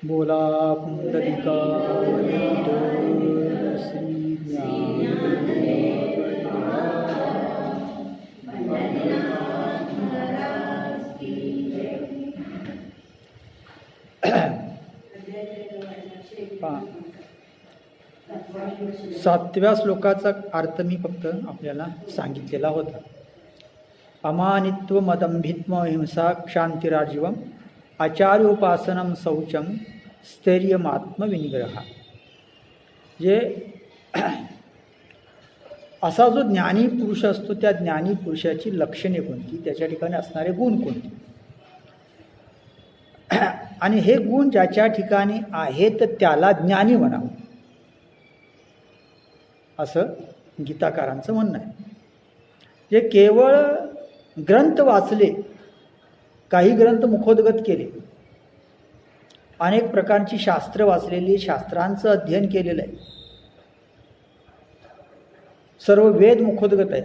बोला पुंडलिका श्री सातव्या श्लोकाचा अर्थ मी फक्त आपल्याला सांगितलेला होता. अमानित्व मदंभित्व हिंसा क्षांतिराजीवम आचार्योपासनम शौचम स्थैर्यमात्मविनिग्रह. जे असा जो ज्ञानी पुरुष असतो त्या ज्ञानी पुरुषाची लक्षणे कोणती, त्याच्या ठिकाणी असणारे गुण कोणते, आणि हे गुण ज्याच्या ठिकाणी आहेत त्याला ज्ञानी म्हणावं असं गीताकारांचं म्हणणं आहे. जे केवळ ग्रंथ वाचले, काही ग्रंथ मुखोद्गत केले, अनेक प्रकारची शास्त्र वाचलेली, शास्त्रांचं अध्ययन केलेलं आहे, सर्व वेद मुखोद्गत आहे,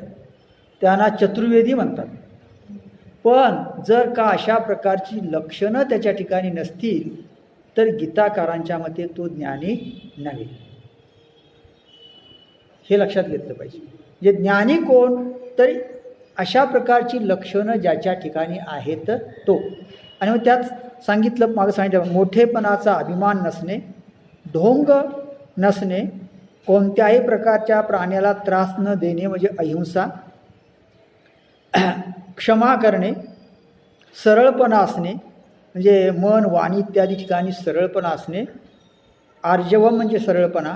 त्यांना चतुर्वेदी म्हणतात. पण जर का अशा प्रकारची लक्षणं त्याच्या ठिकाणी नसतील तर गीताकारांच्या मते तो ज्ञानी नव्हे, हे लक्षात घेतलं पाहिजे. जे ज्ञानी कोण, तर अशा प्रकारची लक्षणं ज्याच्या ठिकाणी आहेत तो. आणि मग त्यात सांगितलं, मागं सांगितलं, मोठेपणाचा अभिमान नसणे, ढोंग नसणे, कोणत्याही प्रकारच्या प्राण्याला त्रास न देणे म्हणजे अहिंसा, क्षमा करणे, सरळपणा असणे म्हणजे मन वाणी इत्यादी ठिकाणी सरळपणा असणे, आर्जवम म्हणजे सरळपणा,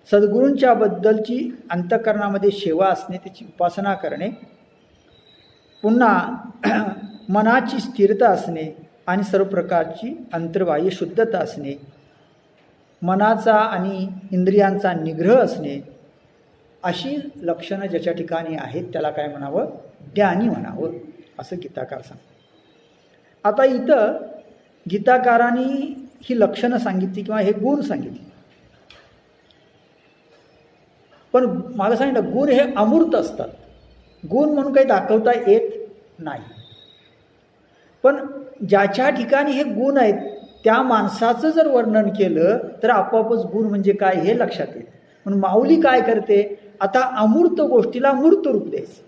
सद्गुरूंच्या बद्दलची अंतःकरणामध्ये सेवा असणे, त्याची उपासना करणे, पुन्हा मनाची स्थिरता असणे आणि सर्व प्रकारची अंतर्बाह्य शुद्धता असणे, मनाचा आणि इंद्रियांचा निग्रह असणे, अशी लक्षणं ज्याच्या ठिकाणी आहेत त्याला काय म्हणावं, ज्ञानी म्हणावं असं गीताकार सांगतात. आता इथं गीताकारांनी ही लक्षणं सांगितली किंवा हे गुण सांगितले, पण मागं सांगितलं गुण हे अमूर्त असतात, गुण म्हणून काही दाखवता येत नाही. पण ज्याच्या ठिकाणी हे गुण आहेत त्या माणसाचं जर वर्णन केलं तर आपोआपच गुण म्हणजे काय हे लक्षात येईल. म्हणून माऊली काय करते, आता अमूर्त गोष्टीला मूर्त रूप द्यायचं,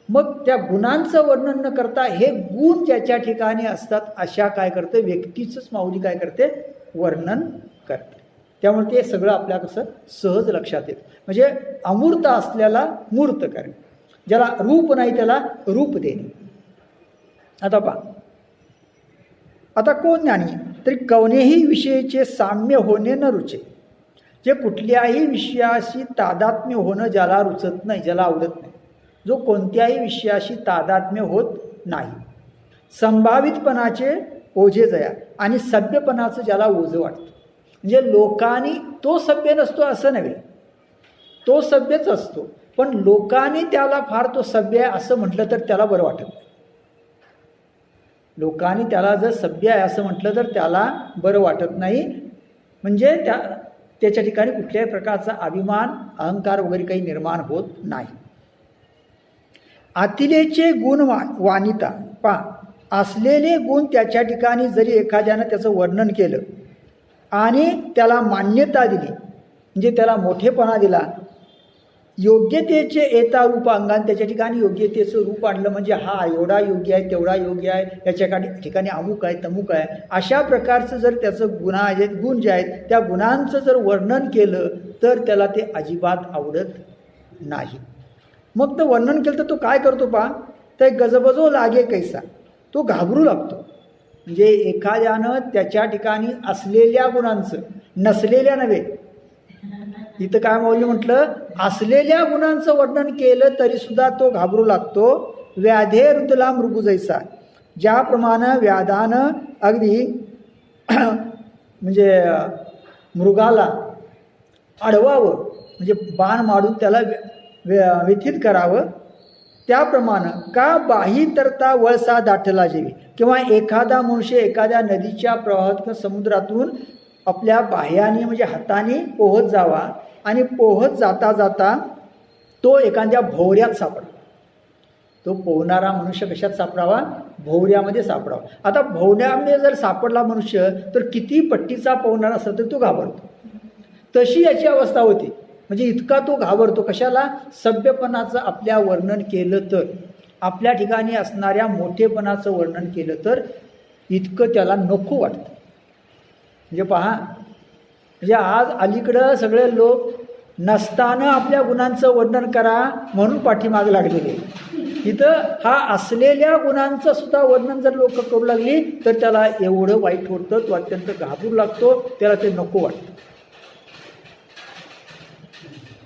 मग त्या गुणांचं वर्णन न करता हे गुण ज्याच्या ठिकाणी असतात अशा काय करते व्यक्तीचंच माऊली काय करते, वर्णन करते. त्यामुळे ते सगळं आपल्या कसं सहज लक्षात येतं. म्हणजे अमूर्त असल्याला मूर्त करणे, ज्याला रूप नाही त्याला रूप देणे. आता पहा, आता कोण ज्ञानी, तरी कोणत्याही विषयाचे साम्य होणे न रुचे, जे कुठल्याही विषयाशी तादात्म्य होणं ज्याला रुचत नाही, ज्याला आवडत नाही, जो कोणत्याही विषयाशी तादात्म्य होत नाही, संभावितपणाचे ओझे जया आणि सभ्यपणाचं ज्याला ओझं वाटतं. म्हणजे लोकांनी तो सभ्य नसतो असं नव्हे, तो सभ्यच असतो, पण लोकांनी त्याला फार तो सभ्य आहे असं म्हटलं तर त्याला बरं वाटत नाही. लोकांनी त्याला जर सभ्य आहे असं म्हटलं तर त्याला बरं वाटत नाही. म्हणजे त्याच्या ठिकाणी कुठल्याही प्रकारचा अभिमान अहंकार वगैरे काही निर्माण होत नाही. आतिलेचे गुण वानिता, पहा असलेले गुण त्याच्या ठिकाणी जरी एखाद्यानं त्याचं वर्णन केलं आणि त्याला मान्यता दिली म्हणजे त्याला मोठेपणा दिला, योग्यतेचे येता रूप अंगाने त्याच्या ठिकाणी योग्यतेचं रूप आणलं म्हणजे हा एवढा योग्य आहे, तेवढा योग्य आहे, याच्या ठिकाणी अमुक आहे तमुक आहे, अशा प्रकारचं जर त्याचं गुण जे आहेत त्या गुणांचं जर वर्णन केलं तर त्याला ते अजिबात आवडत नाही. मग ते वर्णन केलं तर तो काय करतो पहा, ते गजबजो लागे कैसा, तो घाबरू लागतो. म्हणजे एखाद्यानं त्याच्या ठिकाणी असलेल्या गुणांचं, नसलेल्या नव्हे, इथं काय माऊली म्हटलं, असलेल्या गुणांचं वर्णन केलं तरी सुद्धा तो घाबरू लागतो. व्याधे रुदला मृगू जैसा, ज्याप्रमाणे व्याधानं अगदी म्हणजे मृगाला अडवावं म्हणजे बाण मारून त्याला व्यथित करावं, त्याप्रमाणे का बाही तरता वळसा दाटला जेवी, किंवा एखादा मनुष्य एखाद्या नदीच्या प्रवाहात समुद्रातून आपल्या बाह्याने म्हणजे हाताने पोहत जावा आणि पोहत जाता जाता तो एखाद्या भोवऱ्यात सापडला. तो पोहणारा मनुष्य कशात सापडावा? भोवऱ्यामध्ये सापडावा. आता भोवऱ्यामध्ये जर सापडला मनुष्य तर किती पट्टीचा पोहणारा असला तर तो घाबरतो. तशी याची अवस्था होती. म्हणजे इतका तो घाबरतो. कशाला? सभ्यपणाचं आपल्या वर्णन केलं तर, आपल्या ठिकाणी असणाऱ्या मोठेपणाचं वर्णन केलं तर इतकं त्याला नको वाटतं. म्हणजे पहा, म्हणजे आज अलीकडं सगळे लोक नसताना आपल्या गुणांचं वर्णन करा म्हणून पाठीमागे लागलेले. इथं हा असलेल्या गुणांचं सुद्धा वर्णन जर लोक करू लागली तर त्याला एवढं वाईट होतं, तो अत्यंत घाबरू लागतो, त्याला ते नको वाटतं.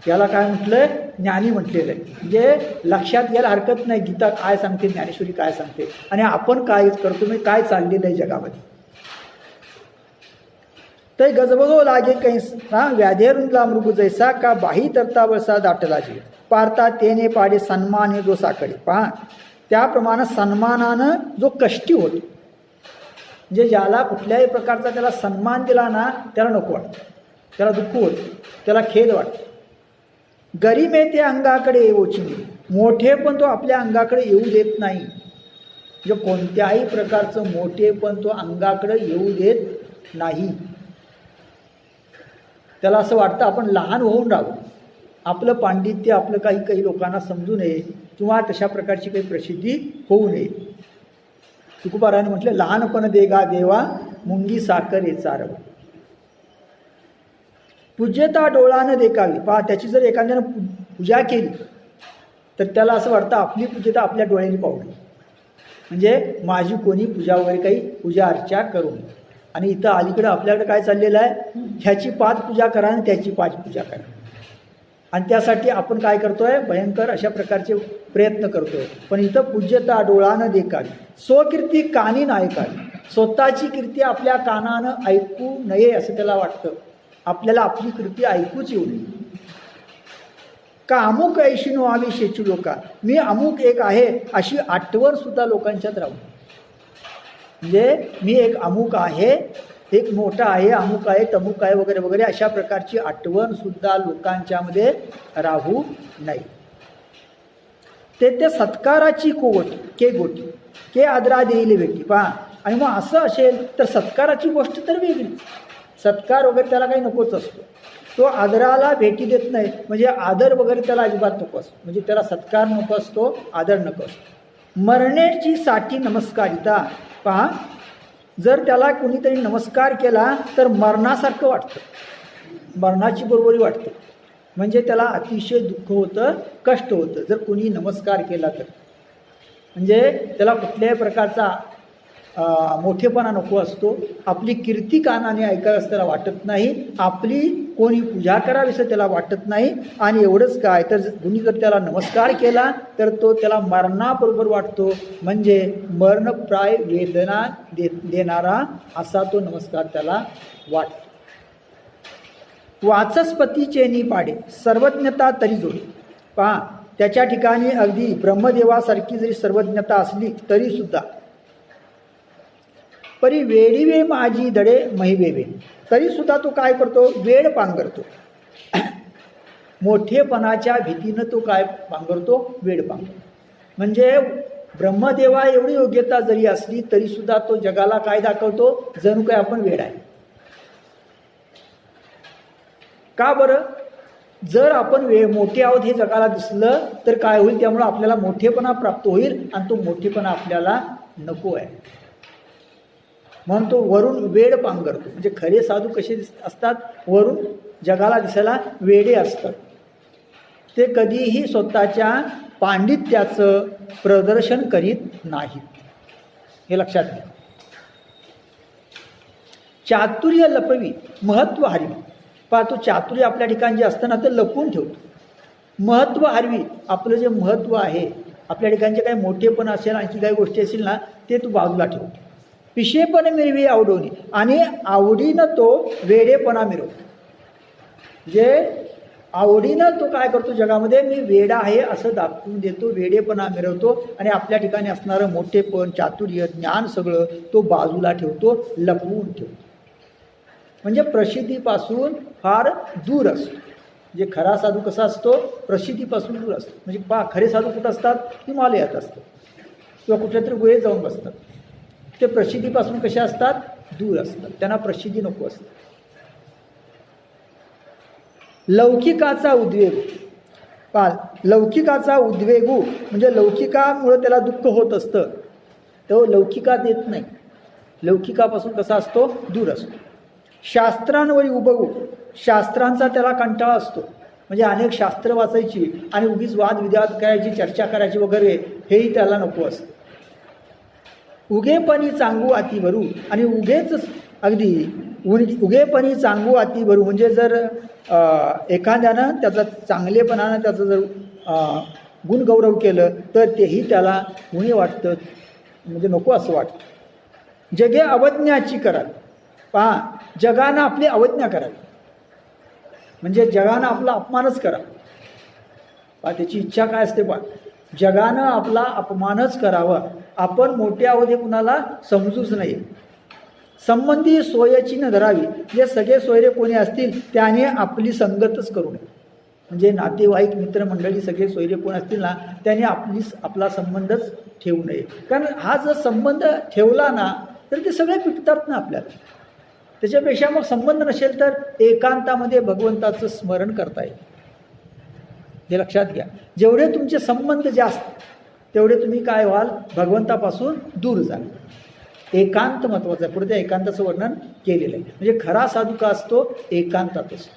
याला काय म्हटलंय? ज्ञानी म्हटलेलं आहे. म्हणजे लक्षात घ्यायला हरकत नाही गीता काय सांगते, ज्ञानेश्वरी काय सांगते आणि आपण काय करतो, मी काय चाललेलं आहे जगामध्ये. तर गजबगो लागे कैसा व्याधेरुंदला मृग जैसा, का बाही तरता वळसा दाटला जीव, पारता तेने पाडे सन्मान जो साकडे. पहा, त्याप्रमाणे सन्मानानं जो कष्टी होतो, म्हणजे ज्याला कुठल्याही प्रकारचा त्याला सन्मान दिला ना त्याला नको वाटतं, त्याला दुःख होतं, त्याला खेद वाटतं. गरिमे ते अंगाकडे येऊची, मोठे पण तो आपल्या अंगाकडे येऊ देत नाही. म्हणजे कोणत्याही प्रकारचं मोठे पण तो अंगाकडे येऊ देत नाही. त्याला असं वाटतं आपण लहान होऊन राहू, आपलं पांडित्य आपलं काही लोकांना समजू नये किंवा तशा प्रकारची काही प्रसिद्धी होऊ नये. तुकोबाराने म्हटलं, लहानपण देगा देवा मुंगी साखर चारव, पूज्यता डोळानं देखावी. पहा, त्याची जर एखाद्यानं पूजा केली तर त्याला असं वाटतं आपली पूज्यता आपल्या डोळ्यांनी पाहू नये, म्हणजे माझी कोणी पूजा वगैरे काही पूजा अर्चा करू नये. आणि इथं अलीकडं आपल्याकडे काय चाललेलं आहे? ह्याची 5 पूजा करा आणि त्याची 5 पूजा करा. आणि त्यासाठी आपण काय करतोय? भयंकर अशा प्रकारचे प्रयत्न करतोय. पण इथं पूज्यता डोळानं देखावी, स्वकीर्ती कानी ऐकावी. स्वतःची कीर्ती आपल्या कानानं ऐकू नये असं त्याला वाटतं. आपल्याला आपली कीर्ती ऐकूच येऊ नये. का अमुक ऐशी व्हावी शेची लोका, मी अमुक एक आहे अशी आठवण सुद्धा लोकांच्यात राहू. म्हणजे मी एक अमुक आहे, एक मोठा आहे, अमुक आहे, तमुक आहे वगैरे वगैरे अशा प्रकारची आठवण सुद्धा लोकांच्यामध्ये राहू नये. ते सत्काराची कोवटी के गोटी के आदरा देईल भेटी. पहा, आणि मग असं असेल तर सत्काराची गोष्ट तर वेगळी. सत्कार वगैरे त्याला काही नकोच असतो, तो आदराला भेटी देत नाही. म्हणजे आदर वगैरे त्याला अजिबात नको असतो, म्हणजे त्याला सत्कार नको असतो, आदर नको असतो. मरण्याची साठी नमस्कारिता. पहा, जर त्याला कुणीतरी नमस्कार केला तर मरणासारखं वाटतं, मरणाची बरोबरी वाटते. म्हणजे त्याला अतिशय दुःख होतं, कष्ट होतं जर कुणी नमस्कार केला तर. म्हणजे त्याला कुठल्याही प्रकारचा मोठेपणा नको असतो, आपली कीर्ती कानाने ऐकावं त्याला वाटत नाही, आपली कोणी पूजा करावी असं त्याला वाटत नाही. आणि एवढंच काय, तर कुणी जर त्याला नमस्कार केला तर तो त्याला मरणाबरोबर वाटतो, म्हणजे मरणप्राय वेदना देणारा असा तो नमस्कार त्याला वाटतो. वाचस्पतीचे पाडे सर्वज्ञता तरी जोडी. पहा, त्याच्या ठिकाणी अगदी ब्रह्मदेवासारखी जरी सर्वज्ञता असली तरी सुद्धा, परी वेडीवे माझी दडे महिवेवे, तरी सुद्धा तो काय करतो? वेड पांघरतो. मोठेपणाच्या भीतीनं तो काय पांघरतो? वेड पांघरतो. म्हणजे ब्रह्मदेवा एवढी योग्यता जरी असली तरी सुद्धा तो जगाला काय दाखवतो? जणू काय आपण वेड आहे. का बरं? जर आपण मोठे आहोत हे जगाला दिसलं तर काय होईल? त्यामुळे आपल्याला मोठेपणा प्राप्त होईल आणि तो मोठेपणा आपल्याला नको आहे, म्हणून तो वरून वेड पांघरतो. म्हणजे खरे साधू कसे असतात? वरून जगाला दिसायला वेडे असतात. ते कधीही स्वतःच्या पांडित्याचं प्रदर्शन करीत नाहीत, हे लक्षात घ्या. चातुर्य लपवी महत्त्व हरवी. पहा, तो चातुर्य आपल्या ठिकाणी जे असतं ना ते लपवून ठेवतो. महत्त्व हरवी, आपलं जे महत्त्व आहे, आपल्या ठिकाणचे काही मोठेपण असेल, आणखी काही गोष्टी असतील ना, ते तू बाजूला ठेवतो. पिशेपण मिरवी आवडोनी, आणि आवडीनं तो वेडेपणा मिरवतो. जे आवडीनं तो काय करतो जगामध्ये, मी वेडा आहे असं दाखवून देतो, वेडेपणा मिरवतो आणि आपल्या ठिकाणी असणारं मोठेपण, चातुर्य, ज्ञान सगळं तो बाजूला ठेवतो, लपवून ठेवतो. म्हणजे प्रसिद्धीपासून फार दूर असतो. म्हणजे खरा साधू कसा असतो, प्रसिद्धीपासून दूर असतो. म्हणजे खरे साधू कुठं असतात, हिमालयात असतात किंवा कुठल्या तरी गुहेत जाऊन बसतात. ते प्रसिद्धीपासून कसे असतात, दूर असतात. त्यांना प्रसिद्धी नको असते. लौकिकाचा उद्वेग, लौकिकाचा उद्वेगू म्हणजे लौकिकामुळे त्याला दुःख होत असतं, तो लौकिकात येत नाही, लौकिकापासून कसा असतो, दूर असतो. शास्त्रांवर उबगू, शास्त्रांचा त्याला कंटाळा असतो. म्हणजे अनेक शास्त्र वाचायची आणि उगीच वादविवाद करायची, चर्चा करायची वगैरे, हेही त्याला नको असतं. उगेपणी चांगू अति भरू, आणि उगेच अगदी उगेपणी चांगू अति भरू म्हणजे जर एखाद्यानं त्याचा चांगलेपणानं त्याचं जर गुणगौरव केलं तर तेही त्याला गुणी वाटतं, म्हणजे नको असं वाटतं. जगे अवज्ञाची करावी, पहा जगानं आपली अवज्ञा करावी म्हणजे जगानं आपला अपमानच करावा. पहा त्याची इच्छा काय असते, पहा जगानं आपला अपमानच करावा. आपण मोठ्या अवधी कुणाला समजूच नाही. संबंधी सोयची न धरावी, जे सगळे सोयरे कोणी असतील त्याने आपली संगतच करू नये. म्हणजे नातेवाईक मित्रमंडळी सगळे सोयरे कोण असतील ना, त्याने आपला संबंधच ठेवू नये. कारण हा जर संबंध ठेवला ना तर ते सगळे पिकतात ना आपल्याला. त्याच्यापेक्षा मग संबंध नसेल तर एकांतामध्ये भगवंताचं स्मरण करता येईल. हे लक्षात घ्या. जेवढे तुमचे संबंध जास्त तेवढे तुम्ही काय व्हाल, भगवंतापासून दूर जाल. एकांत महत्त्वाचं आहे. पुढे त्या एकांताचं वर्णन केलेलं आहे. म्हणजे खरा साधू का असतो, एकांतात असतो.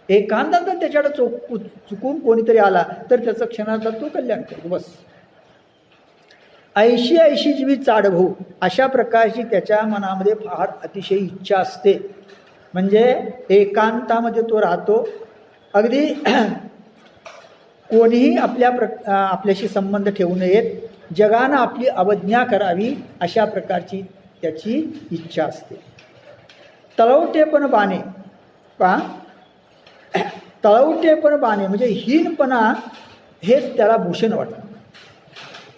एकांतात त्याच्याकडे चुकून कोणीतरी आला तर त्याचं क्षणार्धात तो कल्याण करतो, बस. ऐशी ऐशी जीवी चाडभू, अशा प्रकारची त्याच्या मनामध्ये फार अतिशय इच्छा असते. म्हणजे एकांतामध्ये तो राहतो. अगदी कोणीही आपल्याशी संबंध ठेवू नयेत, जगानं आपली अवज्ञा करावी अशा प्रकारची त्याची इच्छा असते. तळवटेपण बाणे, पहा तळवटेपण बाणे म्हणजे हीनपणा हेच त्याला भूषण वाटतं.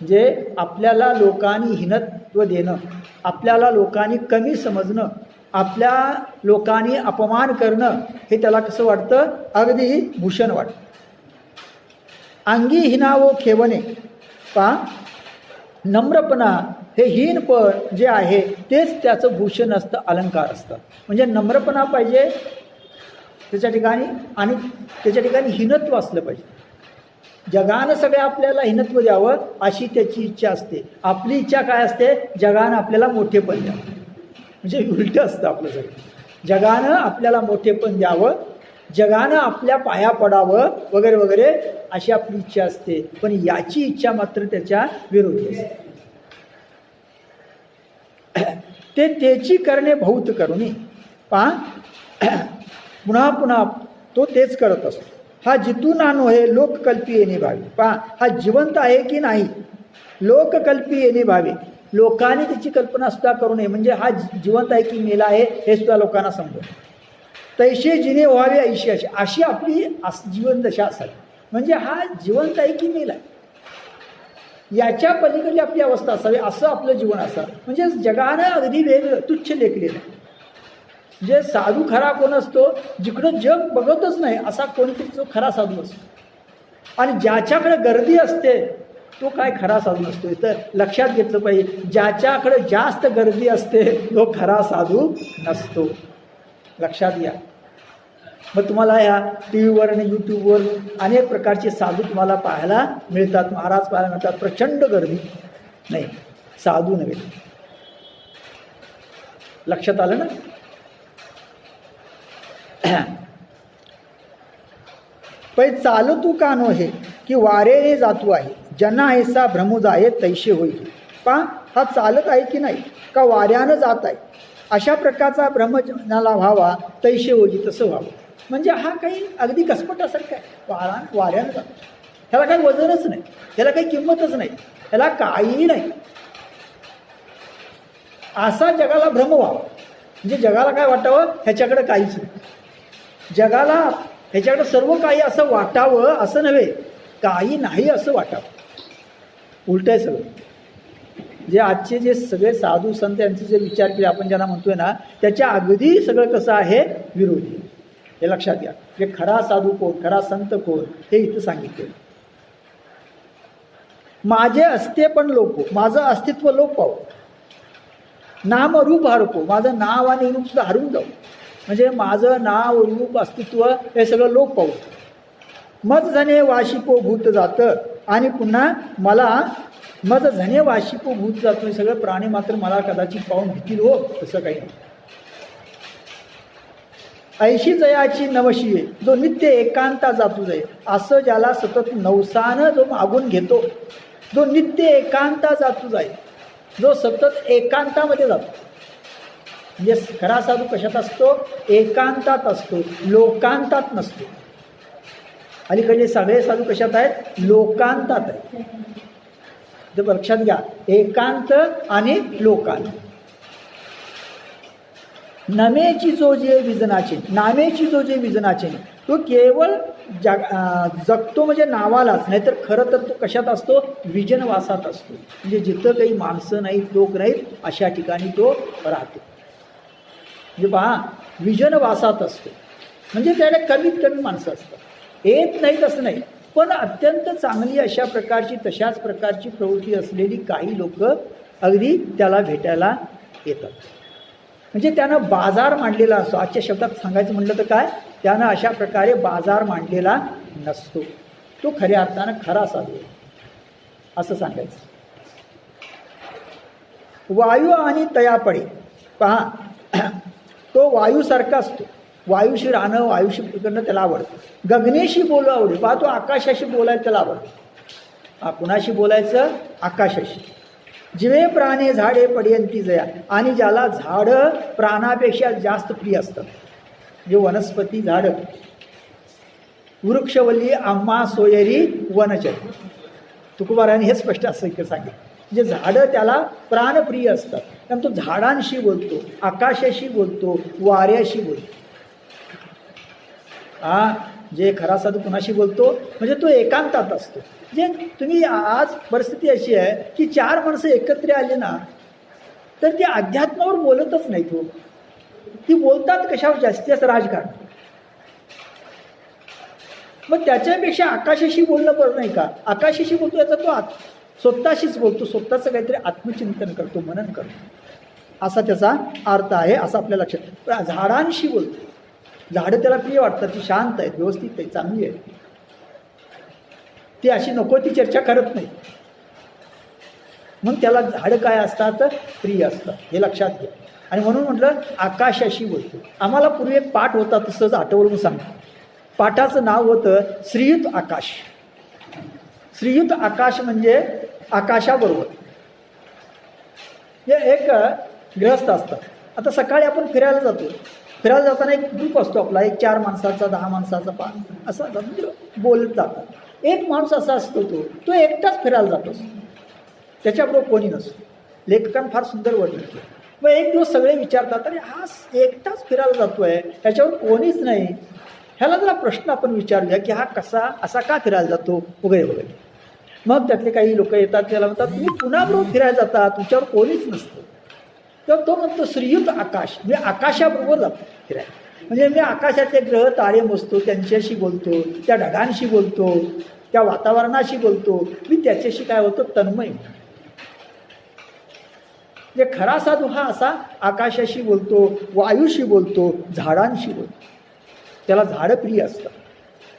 म्हणजे आपल्याला लोकांनी हीनत्व देणं, आपल्याला लोकांनी कमी समजणं, आपल्या लोकांनी अपमान करणं हे त्याला कसं वाटतं, अगदी भूषण वाटतं. अंगी हिनावो खेवणे, पहा नम्रपणा हे हीनपण जे आहे तेच त्याचं भूषण असतं, अलंकार असतं. म्हणजे नम्रपणा पाहिजे त्याच्या ठिकाणी आणि त्याच्या ठिकाणी हीनत्व असलं पाहिजे. जगानं सगळं आपल्याला हीनत्व द्यावं अशी त्याची इच्छा असते. आपली इच्छा काय असते, जगानं आपल्याला मोठेपण द्यावं. म्हणजे उलटं असतं आपलं सगळं. जगानं आपल्याला मोठेपण द्यावं, जगानं आपल्या पाया पडावं वगैरे वगैरे अशी आपली इच्छा असते. पण याची इच्छा मात्र त्याच्या विरोधी असते. ते त्याची करणे बहुत करुणी, पहा पुन्हा पुन्हा तो तेच करत असतो. हा जितून आणो हे लोककल्पी येणे भावे, पहा हा जिवंत आहे की नाही, लोककल्पी येणे भावे. लोकांनी त्याची कल्पना सुद्धा करू नये. म्हणजे हा जिवंत आहे की मेला आहे हे सुद्धा लोकांना समजून. तैसे जिने व्हावे ऐशी अशी, अशी आपली जीवन दशा असावी. म्हणजे हा जिवंत आहे की मेला आहे याच्या पलीकडे आपली अवस्था असावी, असं आपलं जीवन असावं. म्हणजे जगानं अगदी वेगळं तुच्छ लेखलेलं. म्हणजे साधू खरा कोण असतो, जिकडं जग बघतच नाही असा कोणतरी तो खरा साधू असतो. आणि ज्याच्याकडे गर्दी असते तो काय खरा साधू नसतो. तर लक्षात घेतलं पाहिजे, ज्याच्याकडे जास्त गर्दी असते तो खरा साधू नसतो. लक्षात घ्या. मग तुम्हाला या टी व्हीवर आणि यूट्यूबवर अनेक प्रकारचे साधू तुम्हाला पाहायला मिळतात, महाराज पाहायला मिळतात. प्रचंड गर्दी नाही, साधू नव्हे. लक्षात आलं ना. पै चालू तू का नो हे की वारेने जातू आहे, जना ऐसा भ्रमू जाये तैसे होईल. पहा हा चालत आहे की नाही, का वाऱ्यानं जात आहे, अशा प्रकारचा भ्रम जनाला व्हावा तैसे होईल, तसं व्हावं. म्हणजे हा काही अगदी कसपटासारखा आहे, वाऱ्यानं जातो. ह्याला काही वजनच नाही, ह्याला काही किंमतच नाही, ह्याला काहीही नाही. असा जगाला भ्रम व्हावा. म्हणजे जगाला काय वाटावं, ह्याच्याकडे काहीच नाही. जगाला ह्याच्याकडे सर्व काही असं वाटावं असं नव्हे, काही नाही असं वाटावं, उलट आहे सगळं. जे आजचे जे सगळे साधू संत यांचे जे विचार केले आपण ज्यांना म्हणतोय ना, त्याच्या अगदी सगळं कसं आहे, विरोधी. हे लक्षात घ्या. जे खरा साधू कोण, खरा संत कोण, हे इथं सांगितले. माझे असते पण लोक, माझं अस्तित्व लोप पाहू, नाम रूप हरपो, माझं नाव आणि रूप सुद्धा हरून जाऊ. म्हणजे माझं नाव रूप अस्तित्व हे सगळं लोप पाहू. मज झणे वाशिपो भूत जातं, आणि पुन्हा मला मज झणे वाशिपो भूत जातो, हे सगळं प्राणी मात्र मला कदाचित पाहून भीतील हो, तसं काही नाही. ऐशी जयाची नवशिये, जो नित्य एकांता जातू जाई, असं ज्याला सतत नवसानं जो मागून घेतो, जो नित्य एकांता जातू जाई, जो सतत एकांतामध्ये जातो. म्हणजे खरा साधू कशात असतो, एकांतात असतो, लोकांतात नसतो. अलीकडे सगळे साधू कशात आहेत, लोकांतात आहेत. तर लक्षात घ्या, एकांत आणि लोकांत. नमेची जो जे विजनाचे, नामेची जो जे विजनाचे, तो केवळ जगतो म्हणजे नावालाच, नाहीतर खरं तर तो कशात असतो, विजनवासात असतो. म्हणजे जिथं काही माणसं नाहीत, लोक नाहीत, अशा ठिकाणी तो राहतो. म्हणजे पहा, विजनवासात असतो. म्हणजे त्याला कमीत कमी माणसं असतात, येत नाहीत असं नाही, पण अत्यंत चांगली अशा प्रकारची, तशाच प्रकारची प्रवृत्ती असलेली काही लोक अगदी त्याला भेटायला येतात. म्हणजे त्यानं बाजार मांडलेला असतो. आजच्या शब्दात सांगायचं म्हटलं तर काय, त्यानं अशा प्रकारे बाजार मांडलेला नसतो. तो खऱ्या अर्थानं खरा साधू असं सांगायचं. वायू आणि तयापडे, पहा, तो वायूसारखा असतो. वायूशी राहणं, वायूशी करणं त्याला आवडतं. गगनेशी बोलू आवडेल, पहा, तो आकाशाशी बोलायला त्याला आवडतं. कुणाशी बोलायचं, आकाशाशी. जिवे प्राणे झाडे पडयंती जया, आणि ज्याला झाडं प्राणापेक्षा जास्त प्रिय असतात. जे वनस्पती, झाडं, वृक्षवल्ली आम्हा सोयरी वनचर, तुकोबाराने हे स्पष्ट असं इकडे सांगितलं. जे झाडं त्याला प्राणप्रिय असतात, कारण तो झाडांशी बोलतो, आकाशाशी बोलतो, वाऱ्याशी बोलतो. जे खरा साधू कुणाशी बोलतो, म्हणजे तो एकांतात असतो. जे तुम्ही आज परिस्थिती अशी आहे की 4 माणसं एकत्र आले ना, तर ती अध्यात्मावर बोलतच नाही. तो ती बोलतात कशावर, जास्ती असं राजकारण. मग त्याच्यापेक्षा आकाशाशी बोलणं बरं नाही का. आकाशाशी बोलतो याचा तो स्वतःशीच बोलतो, स्वतःचं काहीतरी आत्मचिंतन करतो, मनन करतो, असा त्याचा अर्थ आहे, असं आपल्या लक्षात. झाडांशी बोलतो, झाडं त्याला प्रिय वाटतात, ती शांत आहेत, व्यवस्थित आहेत, चांगली आहेत, ती अशी नको ती चर्चा करत नाही. मग त्याला झाडं काय असतात, प्रिय असतात, हे लक्षात घ्या. आणि म्हणून म्हटलं आकाशाशी बोलतो. आम्हाला पूर्वी एक पाठ होता, तसंच आठवलं म्हणून सांगतो. पाठाचं नाव होतं श्रीयुत आकाश. श्रीयुत आकाश म्हणजे आकाशाबरोबर. हे एक गृहस्थ असतात. आता सकाळी आपण फिरायला जातो, फिरायला जाताना एक ग्रुप असतो आपला, एक 4 माणसाचा, 10 माणसाचा, 5 असा बोलत जातात. एक माणूस असा असतो, तो एकटाच फिरायला जातो, त्याच्याबरोबर कोणी नसतो. लेखकानं फार सुंदर वर्णन केलं. मग एक दिवस सगळे विचारतात, अरे हा एकटाच फिरायला जातोय, ह्याच्यावर कोणीच नाही, ह्याला जरा प्रश्न आपण विचारूया की हा असा का फिरायला जातो, वगैरे वगैरे. मग त्यातले काही लोक येतात, त्याला म्हणतात, तुम्ही पुन्हा फिरायला जाता, तुमच्यावर कोणीच नसतं. तर तो म्हणतो श्रीयुत आकाश, मी आकाशाबरोबर जातो फिरायला. म्हणजे मी आकाशातले ग्रह तारे मोजतो, त्यांच्याशी बोलतो, त्या ढगांशी बोलतो, त्या वातावरणाशी बोलतो, मी त्याच्याशी काय होतो, तन्मय. जे खरा साधू हा असा आकाशाशी बोलतो, वायूशी बोलतो, झाडांशी बोलतो. त्याला झाडं प्रिय असतात,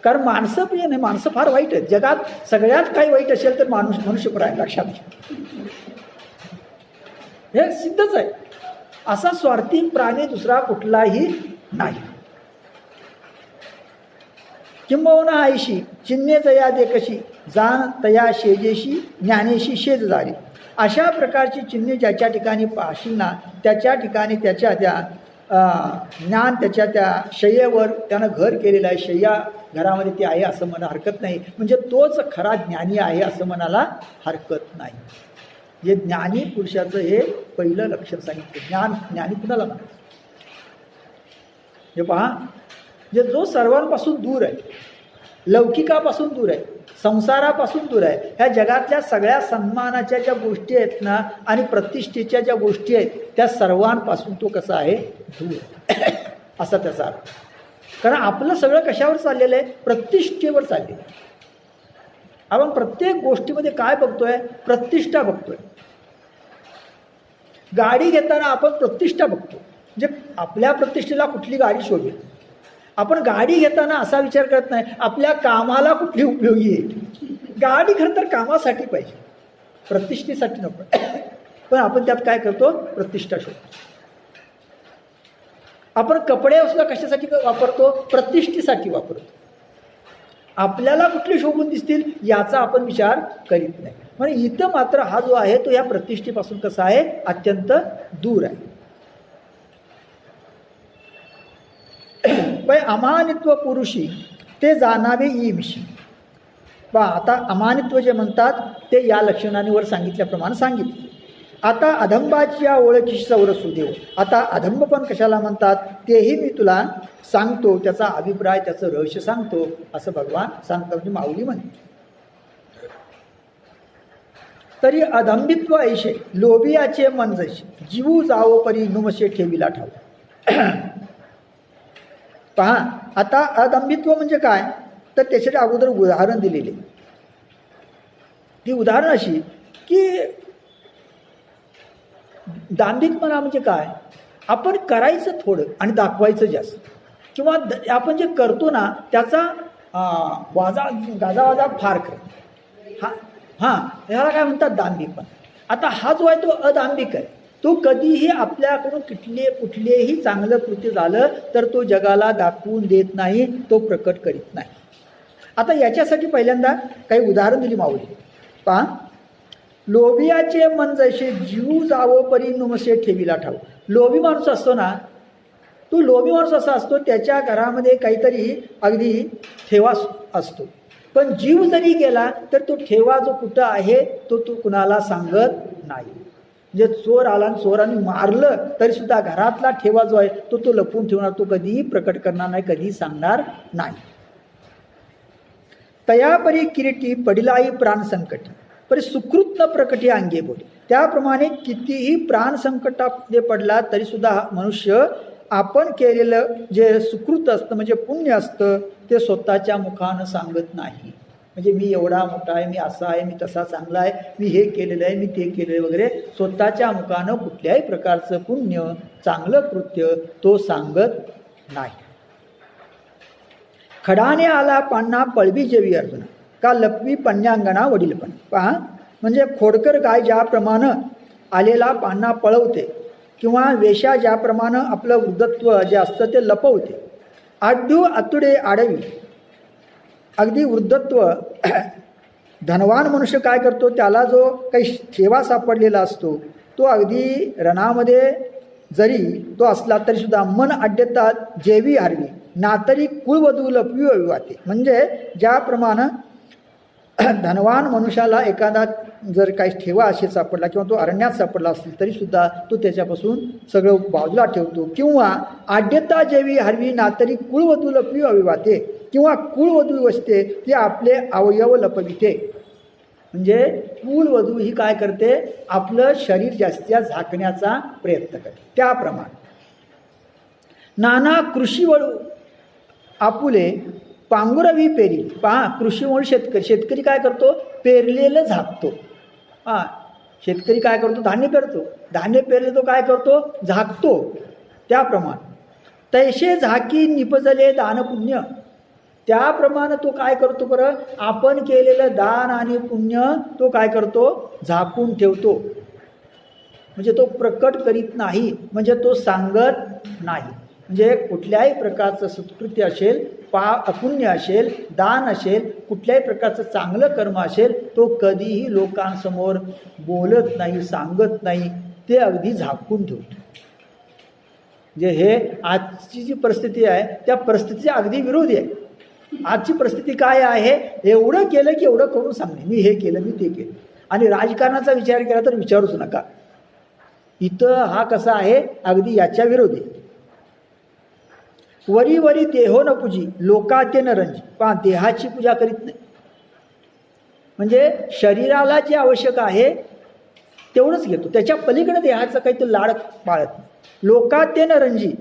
कारण माणसं प्रिय नाही. माणसं फार वाईट आहेत. जगात सगळ्यात काही वाईट असेल तर मनुष्यप्राय आहे, लक्षात घ्या. हे सिद्धच आहे. असा स्वार्थी प्राणी दुसरा कुठलाही नाही. किंबहुना आईशी चिन्हे जया देखशी, जाण तया शेजेशी, ज्ञानेशी शेज जारी. अशा प्रकारची चिन्हे ज्याच्या ठिकाणी पाहशील ना, त्याच्या ठिकाणी त्याच्या त्या ज्ञान त्याच्या त्या शय्येवर त्यानं घर केलेलं आहे. शय्या घरामध्ये ते आहे असं म्हणा हरकत नाही. म्हणजे तोच खरा ज्ञानी आहे असं म्हणायला हरकत नाही. जे ज्ञानी पुरुषाचं हे पहिलं लक्षण सांगितलं. ज्ञानी कुणाला म्हणायचं, हे पहा, जे जो सर्वांपासून दूर आहे, लौकिकापासून दूर आहे, संसारापासून दूर आहे, ह्या जगातल्या सगळ्या सन्मानाच्या ज्या गोष्टी आहेत ना आणि प्रतिष्ठेच्या ज्या गोष्टी आहेत त्या सर्वांपासून तो कसा आहे, दूर असा त्याचा अर्थ. कारण आपलं सगळं कशावर चाललेलं आहे, प्रतिष्ठेवर चाललेलं आहे. आपण प्रत्येक गोष्टीमध्ये काय बघतोय, प्रतिष्ठा बघतोय. गाडी घेताना आपण प्रतिष्ठा बघतो, म्हणजे आपल्या प्रतिष्ठेला कुठली गाडी शोभेल. आपण गाडी घेताना असा विचार करत नाही आपल्या कामाला कुठली उपयोगी आहे. गाडी खरं तर कामासाठी पाहिजे, प्रतिष्ठेसाठी नको. पण आपण त्यात काय करतो, प्रतिष्ठा शोधतो. आपण कपडे सुद्धा कशासाठी वापरतो, प्रतिष्ठेसाठी वापरतो. आपल्याला कुठले शोभून दिसतील याचा आपण विचार करीत नाही. म्हणजे इथं मात्र हा जो आहे तो या प्रतिष्ठेपासून कसा आहे, अत्यंत दूर आहे. पण अमानित्व पुरुषी ते जाणावे ईमशी. पहा आता अमानित्व जे म्हणतात ते या लक्षणांनी वर सांगितल्याप्रमाणे सांगितले. आता अधंबाच्या ओळखीशी चौरसू देव. आता अधंब पण कशाला म्हणतात तेही मी तुला सांगतो, त्याचा अभिप्राय त्याचं रहस्य सांगतो असं भगवान सांगतात, म्हणजे माऊली म्हणते. तरी अधंबित्व ऐशे लोभियाचे मन जैसे जीवू जावो परी नुमसे ठेवीला ठाव. पहा आता अदंबित्व म्हणजे काय, तर त्याच्यासाठी अगोदर उदाहरण दिलेले. ती उदाहरण अशी की दांभिकपणा म्हणजे काय, आपण करायचं थोडं आणि दाखवायचं जास्त, किंवा आपण जे करतो ना त्याचा गाजावाजा फार कर. हां ह्याला काय म्हणतात, दांभिकपणा. आता हा जो आहे तो अदांभिक आहे. तो कधीही आपल्याकडून कुठलेही चांगलं कृत्य झालं तर तो जगाला दाखवून देत नाही, तो प्रकट करीत नाही. आता याच्यासाठी पहिल्यांदा काही उदाहरण दिली माऊली. पहा, लोभियाचे मन जैसे जीव जावो परी नुमसे ठेवीला ठाव. लोभी माणूस असतो ना, तो लोभी माणूस असा असतो त्याच्या घरामध्ये काहीतरी अगदी ठेवा असतो, पण जीव जरी गेला तर तो ठेवा जो कुठं आहे तो कुणाला सांगत नाही. म्हणजे चोर आला आणि चोरांनी मारलं तरी सुद्धा घरातला ठेवा जो आहे तो लपवून ठेवणार, तो कधीही प्रकट करणार नाही, कधीही सांगणार नाही. तयापरी किरीटी पडिलाई प्राण संकटी परी सुकृत न प्रकटी अंगे बोली. त्याप्रमाणे कितीही प्राण संकटामध्ये पडला तरी सुद्धा मनुष्य आपण केलेलं जे सुकृत असतं म्हणजे पुण्य असतं ते स्वतःच्या मुखानं सांगत नाही. म्हणजे मी एवढा मोठा आहे, मी असा आहे, मी तसा चांगला आहे, मी हे केलेलं आहे, मी ते केलेलं आहे वगैरे, स्वतःच्या मुखानं कुठल्याही प्रकारचं पुण्य चांगलं कृत्य तो सांगत नाही. खडाने आला पान्ना पळवी जेवी अर्जुना का लपवी पन्यांगणा वडीलपण. पहा, म्हणजे खोडकर गाय ज्याप्रमाणे आलेला पान्ना पळवते किंवा वेशा ज्याप्रमाणे आपलं वृद्धत्व जे असतं ते लपवते, आड्यू आतुडे आडवी. अगदी वृद्धत्व धनवान मनुष्य काय करतो, त्याला जो काही ठेवा सापडलेला असतो तो अगदी रणामध्ये जरी तो असला तरी सुद्धा मन अड्डतात जेवी हरवी नातरी कुळवधू लपवी वाते. म्हणजे ज्याप्रमाणे धनवान मनुष्याला एखादा जर काही ठेवा असे सापडला किंवा तो अरण्यात सापडला असेल तरी सुद्धा तो त्याच्यापासून सगळं बाजूला ठेवतो, किंवा आड्यता जेवी हरवी नातरी कुळवधू लपवी अविवाते, किंवा कुळवधू वसते ती आपले अवयव लपविते. म्हणजे कुळवधू ही काय करते, आपलं शरीर जास्त झाकण्याचा प्रयत्न करते. त्याप्रमाणे नाना कृषी वळू आपुले पांगुरवी पेरी. पहा, कृषीमुळे शेतकरी काय करतो, पेरलेलं झाकतो. शेतकरी काय करतो, धान्य पेरतो, धान्य पेरले तो काय करतो, झाकतो. त्याप्रमाणे तैसे झाकी निपजले दान पुण्य. त्याप्रमाणे तो काय करतो बरं, आपण केलेलं दान आणि पुण्य तो काय करतो, झाकून ठेवतो. म्हणजे तो प्रकट करीत नाही, म्हणजे तो सांगत नाही. म्हणजे कुठल्याही प्रकारचं सत्कृत्य असेल, अपुण्य असेल, दान असेल, कुठल्याही प्रकारचं चांगलं कर्म असेल, तो कधीही लोकांसमोर बोलत नाही, सांगत नाही, ते अगदी झाकून ठेवतो. म्हणजे हे आजची जी परिस्थिती आहे त्या परिस्थितीच्या अगदी विरोधी आहे. आजची परिस्थिती काय आहे, एवढं केलं की एवढं करून सांगणे, मी हे केलं, मी ते केलं. आणि राजकारणाचा विचार केला तर विचारूच नका. इथं हा कसा आहे, अगदी याच्या विरोधी. वरी वरी देहो न पूजी लोकाते न रंजी. पहा, देहाची पूजा करीत नाही, म्हणजे शरीराला जे आवश्यक आहे तेवढंच घेतो, त्याच्या पलीकडे देहाचं काही तो लाड पाळत नाही. लोकाते न रंजी,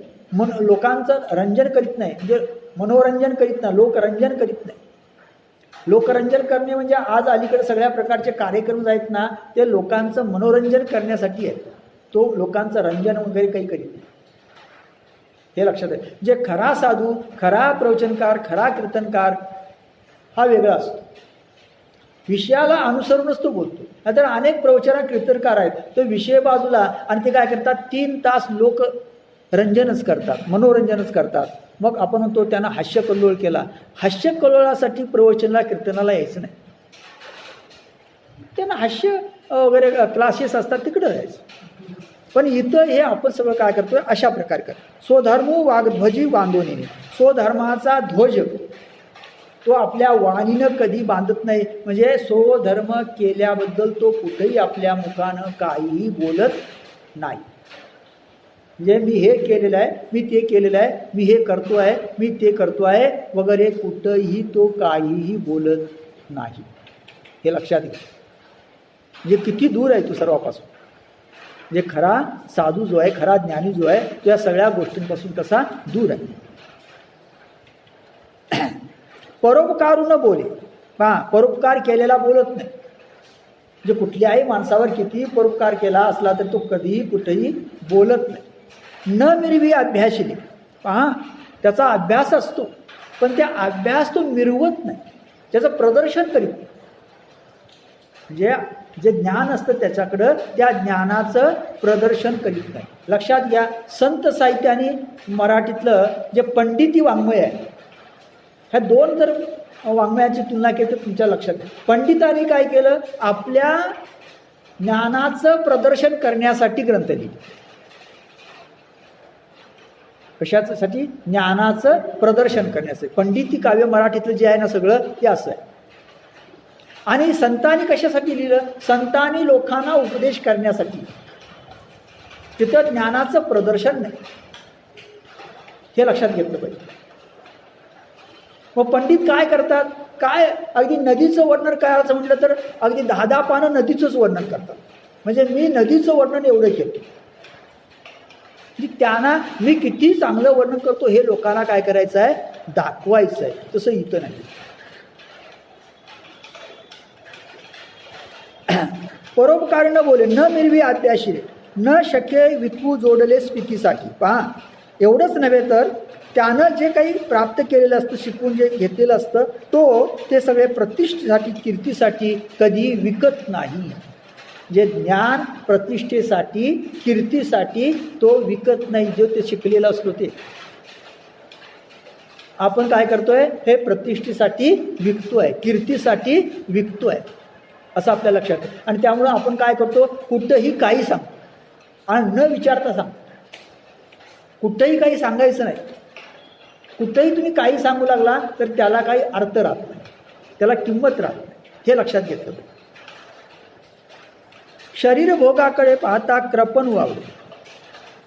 लोकांचं रंजन करीत नाही, म्हणजे मनोरंजन करीत नाही, लोकरंजन करीत नाही. लोकरंजन करणे म्हणजे आज अलीकडे सगळ्या प्रकारचे कार्यक्रम आहेत ना, ते लोकांचं मनोरंजन करण्यासाठी आहेत. तो लोकांचं रंजन वगैरे काही करीत नाही, हे लक्षात आहे. जे खरा साधू, खरा प्रवचनकार, खरा कीर्तनकार हा वेगळा असतो, विषयाला अनुसरूनच तो बोलतो. नाहीतर अनेक प्रवचन कीर्तनकार आहेत, तो विषय बाजूला आणि ते काय करतात, 3 तास लोक रंजनच करतात, मनोरंजनच करतात. मग आपण म्हणतो त्यांना हास्य कल्लोळ केला. हास्य कल्लोळासाठी प्रवचनाला कीर्तनाला यायचं नाही, त्यांना हास्य वगैरे क्लासेस असतात तिकडं जायचं. पण इथं हे आपण सगळं काय करतोय अशा प्रकारे कर. स्वधर्मो वाग्ध्वजी बांधोनी, स्वधर्माचा ध्वज तो आपल्या वाणीनं कधी बांधत नाही, म्हणजे स्वधर्म केल्याबद्दल तो कुठेही आपल्या मुखानं काहीही बोलत नाही. म्हणजे मी हे केलेलं आहे, मी ते केलेलं आहे, मी हे करतो आहे, मी ते करतो आहे वगैरे कुठंही तो काहीही बोलत नाही, हे लक्षात घ्या. म्हणजे किती दूर आहे तो सर्वापासून. म्हणजे खरा साधू जो आहे, खरा ज्ञानी जो आहे, तो या सगळ्या गोष्टींपासून कसा दूर आहे. परोपकारू न बोले. पहा, परोपकार केलेला बोलत नाही. म्हणजे कुठल्याही माणसावर कितीही परोपकार केला असला तर तो कधीही कुठेही बोलत नाही. न मिरवी अभ्यासिले. पहा, त्याचा अभ्यास असतो पण त्या अभ्यास तो मिरवत नाही, त्याचं प्रदर्शन करीत नाही. म्हणजे जे ज्ञान असतं त्याच्याकडं त्या ज्ञानाचं प्रदर्शन करीत नाही. लक्षात घ्या, संत साहित्याने मराठीतलं जे पंडिती वाङ्मय आहे, ह्या 2 जर वाङ्मयाची तुलना केली तर तुमच्या लक्षात घ्या. पंडितांनी काय केलं, आपल्या ज्ञानाचं प्रदर्शन करण्यासाठी ग्रंथ लिहिले. कशासाठी? ज्ञानाचं प्रदर्शन करण्यासाठी. पंडिती काव्य मराठीतलं जे आहे ना सगळं ते असं आहे. आणि संतांनी कशासाठी लिहिलं? संतांनी लोकांना उपदेश करण्यासाठी. तिथं ज्ञानाचं प्रदर्शन नाही, हे लक्षात घेतलं पाहिजे. मग पंडित काय करतात, काय अगदी नदीचं वर्णन करायचं म्हटलं तर अगदी 10 पानं नदीचंच वर्णन करतात. म्हणजे मी नदीचं वर्णन एवढं केलं, त्यांना मी किती चांगलं वर्णन करतो हे लोकांना काय करायचं आहे, दाखवायचं आहे. तसं इथं नाही. परोपकार न बोले, न मिरवी अत्याशिरे, न शक्य विकू जोडले स्पितीसाठी. पहा, एवढंच नव्हे तर त्यानं जे काही प्राप्त केलेलं असतं, शिकून जे घेतलेलं असतं, ते सगळे प्रतिष्ठेसाठी, कीर्तीसाठी कधी विकत नाही. जे ज्ञान प्रतिष्ठेसाठी, कीर्तीसाठी तो विकत नाही. जो ते शिकलेलं असतो ते आपण काय करतोय, हे प्रतिष्ठेसाठी विकतोय, कीर्तीसाठी विकतोय, असं आपल्या लक्षात आहे. आणि त्यामुळं आपण काय करतो, कुठंही काही सांगतो आणि न विचारता सांगतो. कुठंही काही सांगायचं नाही. कुठंही तुम्ही काही सांगू लागला तर त्याला काही अर्थ राहत नाही, त्याला किंमत राहत नाही, हे लक्षात घेतलं पाहिजे. शरीर भोगाकडे पाहता कृपण व्हावे,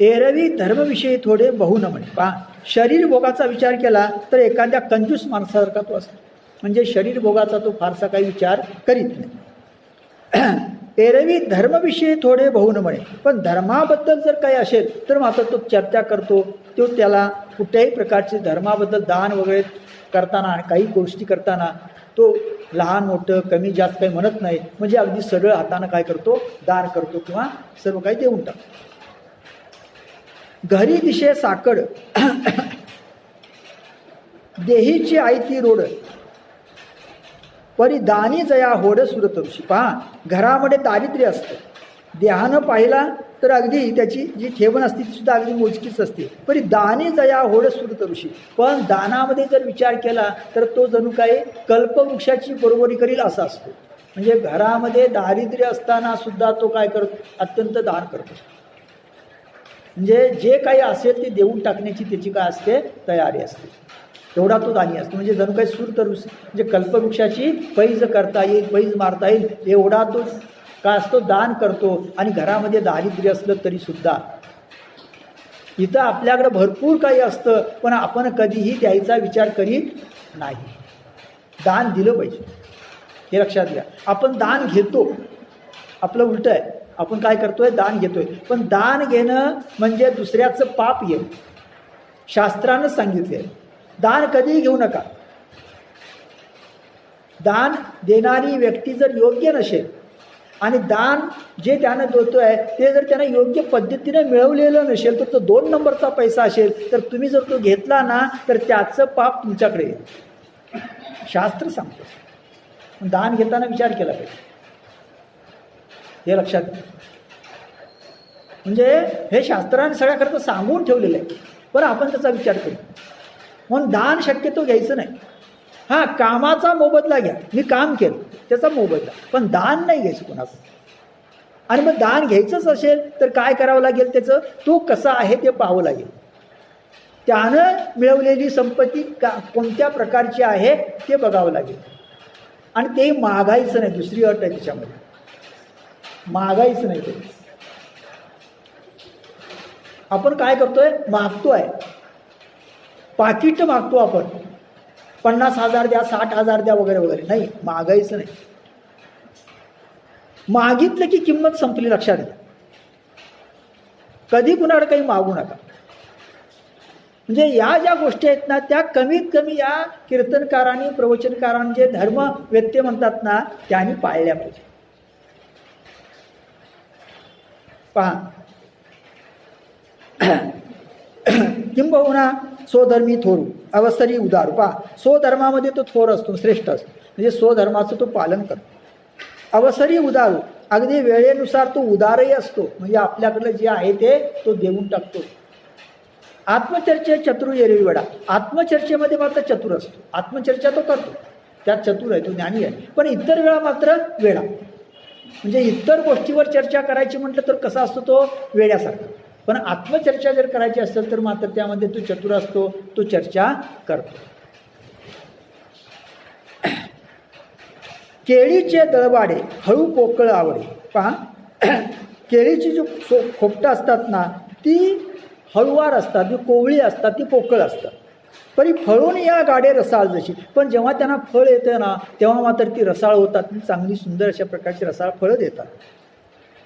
एरवी धर्मविषयी थोडे बहु न म्हणे. पहा, शरीर भोगाचा विचार केला तर एखाद्या कंजूस माणसासारखा तो असतो. म्हणजे शरीर भोगाचा तो फारसा काही विचार करीत नाही. एरवी धर्मविषयी थोडे बहु न म्हणे, पण धर्माबद्दल जर काही असेल तर मात्र तो चर्चा करतो. तो त्याला कुठल्याही प्रकारचे धर्माबद्दल दान वगैरे करताना आणि काही गोष्टी करताना तो लहान मोठं कमी जास्त काही म्हणत नाही. म्हणजे अगदी सरळ हातानं काय करतो, दान करतो किंवा सर्व काही देऊन टाकतो. घरी दिशे साकड देहीची आई ती रोड, परी दानी जया होड सुरतरुषी. पहा, घरामध्ये दारिद्र्य असतं, देहानं पाहिला तर अगदी त्याची जी ठेवण असते ती सुद्धा अगदी मोजकीच असते. परी दानी जया होड सुरतरुषी, पण दानामध्ये जर विचार केला तर तो जणू काही कल्पवृक्षाची बरोबरी करील असा असतो. म्हणजे घरामध्ये दारिद्र्य असताना सुद्धा तो काय करतो, अत्यंत दान करतो. म्हणजे जे काही असेल ते देऊन टाकण्याची त्याची काय असते, तयारी असते. एवढा तो दानी असतो. म्हणजे जणू काही सुरतरुष, म्हणजे कल्पवृक्षाची पैज करता येईल, पैज मारता येईल एवढा तो काय असतो, दान करतो. आणि घरामध्ये दारिद्र्य असलं तरी सुद्धा इथं आपल्याकडे भरपूर काही असतं, पण आपण कधीही द्यायचा विचार करीत नाही. दान दिलं पाहिजे, हे लक्षात घ्या. आपण दान घेतो, आपलं उलटं आहे. आपण काय करतोय? दान घेतोय. पण दान घेणं म्हणजे दुसऱ्याचं पाप येईल. शास्त्रानं सांगितले दान कधीही घेऊ नका. दान देणारी व्यक्ती जर योग्य नसेल आणि दान जे त्यानं देतोय ते जर त्यानं योग्य पद्धतीने मिळवलेलं नसेल, तर तो 2 नंबरचा पैसा असेल, तर तुम्ही जर तो घेतला ना तर त्याचं पाप तुमच्याकडे येईल. शास्त्र सांगतो. दान घेताना विचार केला पाहिजे, हे लक्षात घ्या. म्हणजे हे शास्त्राने सगळ्याकरता सांगून ठेवलेलं आहे, पण आपण त्याचा विचार करू. म्हणून दान शक्यतो घ्यायचं नाही. हां, कामाचा मोबदला घ्या, मी काम केलं त्याचा मोबदला, पण दान नाही घ्यायचं कोणाचं. आणि मग दान घ्यायचंच असेल तर काय करावं लागेल? त्याचं तो कसा आहे ते पाहावं लागेल. त्यानं मिळवलेली संपत्ती कोणत्या प्रकारची आहे ते बघावं लागेल. आणि ते मागायचं नाही. दुसरी अट आहे त्याच्यामध्ये, मागायचं नाही. ते आपण काय करतोय? मागतोय, पाकिट मागतो आपण, 50,000 द्या, 60,000 द्या वगैरे वगैरे. नाही, मागायचं नाही. मागितलं की किंमत संपली, लक्षात घ्या. कधी कुणाकडे काही मागू नका. म्हणजे या ज्या गोष्टी आहेत ना त्या कमीत कमी या कीर्तनकारांनी, प्रवचनकारांनी जे धर्म व्यत्यय म्हणतात ना त्यांनी पाळल्या पाहिजे. पहा, किंबहुना स्वधर्मी थोरू अवसरी उदारू. पहा, स्वधर्मामध्ये तो थोर असतो, श्रेष्ठ असतो, म्हणजे स्वधर्माचं तो पालन करतो. अवसरी उदारू, अगदी वेळेनुसार तो उदारही असतो, म्हणजे आपल्याकडलं जे आहे ते तो देऊन टाकतो. आत्मचर्चे चतुर एरवी वेडा, आत्मचर्चेमध्ये मात्र चतुर असतो. आत्मचर्चा तो करतो, त्यात चतुर आहे, तो ज्ञानी आहे. पण इतर वेळा मात्र वेडा. म्हणजे इतर गोष्टीवर चर्चा करायची म्हटलं तर कसा असतो? तो वेड्यासारखा. पण आत्मचर्चा जर करायची असेल तर मात्र त्यामध्ये तो चतुर असतो, तो चर्चा करतो. केळीचे दळबाडे हळू पोकळ आवडे. पहा, केळीची जो खोपटं असतात ना ती हळूवार असतात, ती कोवळी असतात, ती पोकळ असतात. परी फळून या गाडे रसाळ जशी. पण जेव्हा त्यांना फळ येतं ना तेव्हा मात्र ती रसाळ होतात, चांगली सुंदर अशा प्रकारची रसाळ फळं देतात.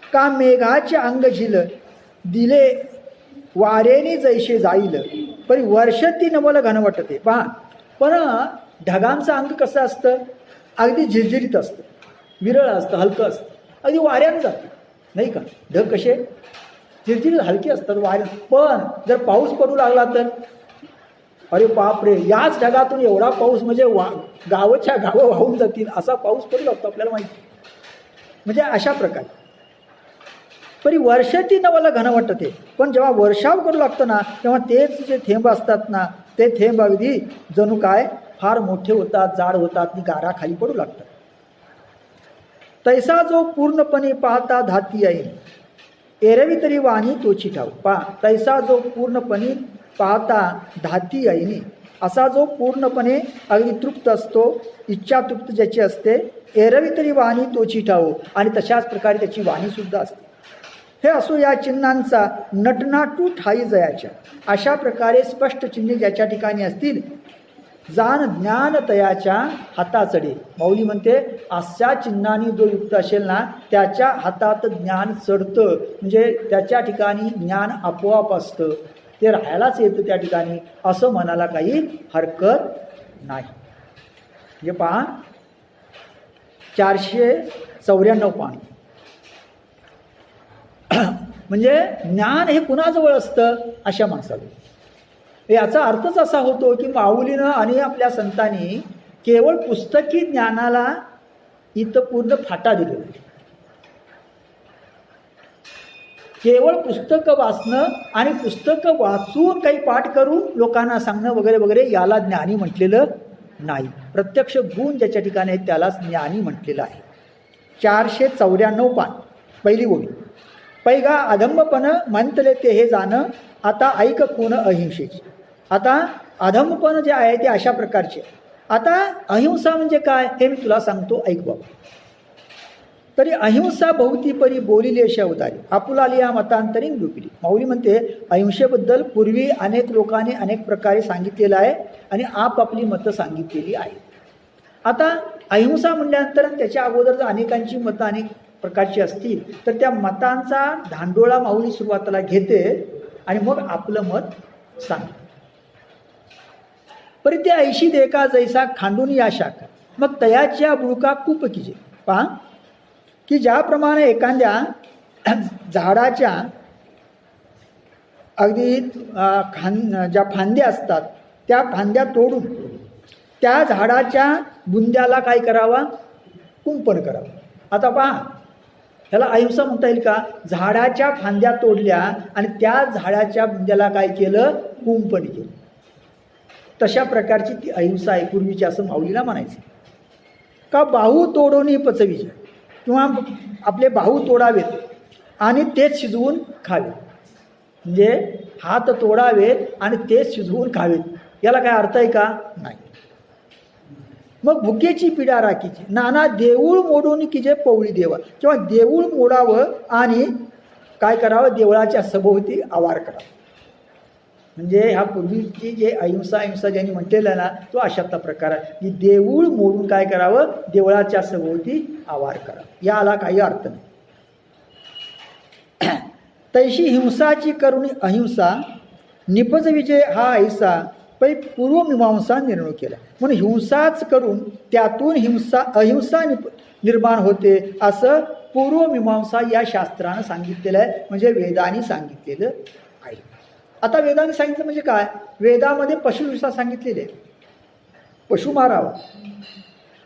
का मेघाचे अंग झिल दिले वारेने जैसे जाईल, परी वर्ष ती नवल घन वाटते. पहा, पण ढगांचं अंग कसं असतं? अगदी झिरझिरीत असतं, विरळ असतं, हलकं असतं, अगदी वाऱ्यानं जातं, नाही का? ढग कसे झिरझिरीत हलके असतात वाऱ्यानं. पण जर पाऊस पडू लागला तर अरे बापरे, याच ढगातून एवढा पाऊस, म्हणजे गावच्या गावं वाहून जातील असा पाऊस पडू लागतो, आपल्याला माहिती. म्हणजे अशा प्रकारे परी वर्ष ती नवल घन वाटते. पण जेव्हा वर्षाव करू लागतं ना तेव्हा तेच जे थेंब असतात ना ते थेंब अगदी जणू काय फार मोठे होतात, जाड होतात, ती गारा खाली पडू लागतात. तैसा जो पूर्णपणे पाहता धाती येईल, एरवी तरी वाणी तोची ठाऊ. पहा, तैसा जो पूर्णपणे पाहता धाती येईल, असा जो पूर्णपणे अगदी तृप्त असतो, इच्छा तृप्त ज्याची असते, एरवी तरी वाणी तोची ठाऊ, आणि तशाच प्रकारे त्याची वाणी सुद्धा असते. हे असो या चिन्हांचा नटनाटू ठाई जयाच्या. अशा प्रकारे स्पष्ट चिन्हे ज्याच्या ठिकाणी असतील, जाण ज्ञान तयाच्या हाताचढे. माऊली म्हणते अशा चिन्हांनी जो युक्त असेल ना त्याच्या हातात ज्ञान चढतं, म्हणजे त्याच्या ठिकाणी ज्ञान आपोआप असतं, ते राहायलाच येतं त्या ठिकाणी, असं म्हणायला काही हरकत नाही. म्हणजे पहा, 494 पान. म्हणजे ज्ञान हे कुणाजवळ असतं? अशा माणसाजवळ. याचा अर्थच असा होतो की माऊलीनं आणि आपल्या संतांनी केवळ पुस्तकी ज्ञानाला इथं पूर्ण फाटा दिलेला आहे. केवळ पुस्तकं वाचणं आणि पुस्तकं वाचून काही पाठ करून लोकांना सांगणं वगैरे वगैरे याला ज्ञानी म्हटलेलं नाही. प्रत्यक्ष गुण ज्याच्या ठिकाणी आहेत त्यालाच ज्ञानी म्हटलेलं आहे. 494 पान, पहिली ओळी. पैगा अधम्मपण म्हणतले ते हे जाणं, आता ऐक कोण अहिंसेची. आता अधम्मपण जे आहे ते अशा प्रकारचे. आता अहिंसा म्हणजे काय हे मी तुला सांगतो, ऐक बाबा. तरी अहिंसा भोवती परी बोलिले अशी अवतारी आपुलाली या मतांतरीन लुपिली. माऊली म्हणते अहिंसेबद्दल पूर्वी अनेक लोकांनी अनेक प्रकारे सांगितलेलं आहे आणि आपापली मतं सांगितलेली आहेत. आता अहिंसा म्हटल्यानंतर त्याच्या अगोदर जर अनेकांची मतं अनेक प्रकारची असतील तर त्या मतांचा धांडोळा माऊली सुरुवातीला घेते आणि मग आपलं मत सांगते. परी ते ऐशी देका जैसा खांडून या शाखा मग तयाच्या बुळका खूप किजे. पहा की ज्याप्रमाणे एखाद्या झाडाच्या अगदी ज्या फांद्या असतात त्या फांद्या तोडून त्या झाडाच्या बुंद्याला काय करावा, कुंपण करावं. आता पहा ह्याला अहिंसा म्हणता येईल का? झाडाच्या फांद्या तोडल्या आणि त्या झाडाच्या बुंद्याला काय केलं, कुंपण केलं. तशा प्रकारची ती अहिंसा आहे पूर्वीची असं माऊलीला म्हणायचं. का बाहू तोडून पचवीचे किंवा आपले बाहू तोडावेत आणि तेच शिजवून खावेत. म्हणजे हात तोडावेत आणि तेच शिजवून खावेत, याला काय अर्थ आहे का? नाही. मग भुकेची पिढा राखीची नाना देऊळ मोडून की जे पवळी देवा किंवा देऊळ मोडावं आणि काय करावं, देवळाच्या सभोवती आवार करावा. म्हणजे ह्या पूर्वीची जे अहिंसा ज्यांनी म्हटलेलं आहे ना तो अशातला प्रकार आहे की देऊळ मोडून काय करावं, देवळाच्या सभोवती आवार करावा. याला काही अर्थ नाही. तैशी हिंसाची करुणी अहिंसा निपज विजय हा ऐसा पै पूर्वमीमांसा निर्णय केला. म्हणून हिंसाच करून त्यातून अहिंसा निर्माण होते असं पूर्वमीमांसा या शास्त्रानं सांगितलेलं आहे, म्हणजे वेदांनी सांगितलेलं आहे. आता वेदांनी सांगितलं म्हणजे काय, वेदामध्ये पशुहिंसा सांगितलेली आहे, पशु मारावा.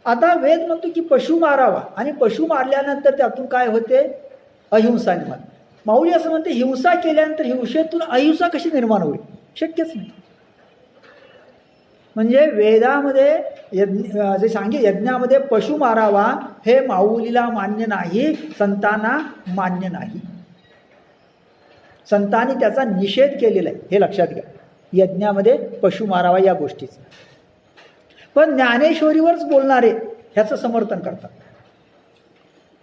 आता वेद म्हणतो की पशु मारावा आणि पशु मारल्यानंतर त्यातून काय होते, अहिंसा निर्माण. माऊली असं म्हणते हिंसा केल्यानंतर हिंसेतून अहिंसा कशी निर्माण होईल, शक्यच नाही. म्हणजे वेदामध्ये जे सांगे यज्ञामध्ये पशु मारावा हे माऊलीला मान्य नाही, संतांना मान्य नाही. संतांनी त्याचा निषेध केलेला आहे, हे लक्षात घ्या. यज्ञामध्ये पशु मारावा या गोष्टीचा. पण ज्ञानेश्वरीवरच बोलणारे ह्याचं समर्थन करतात.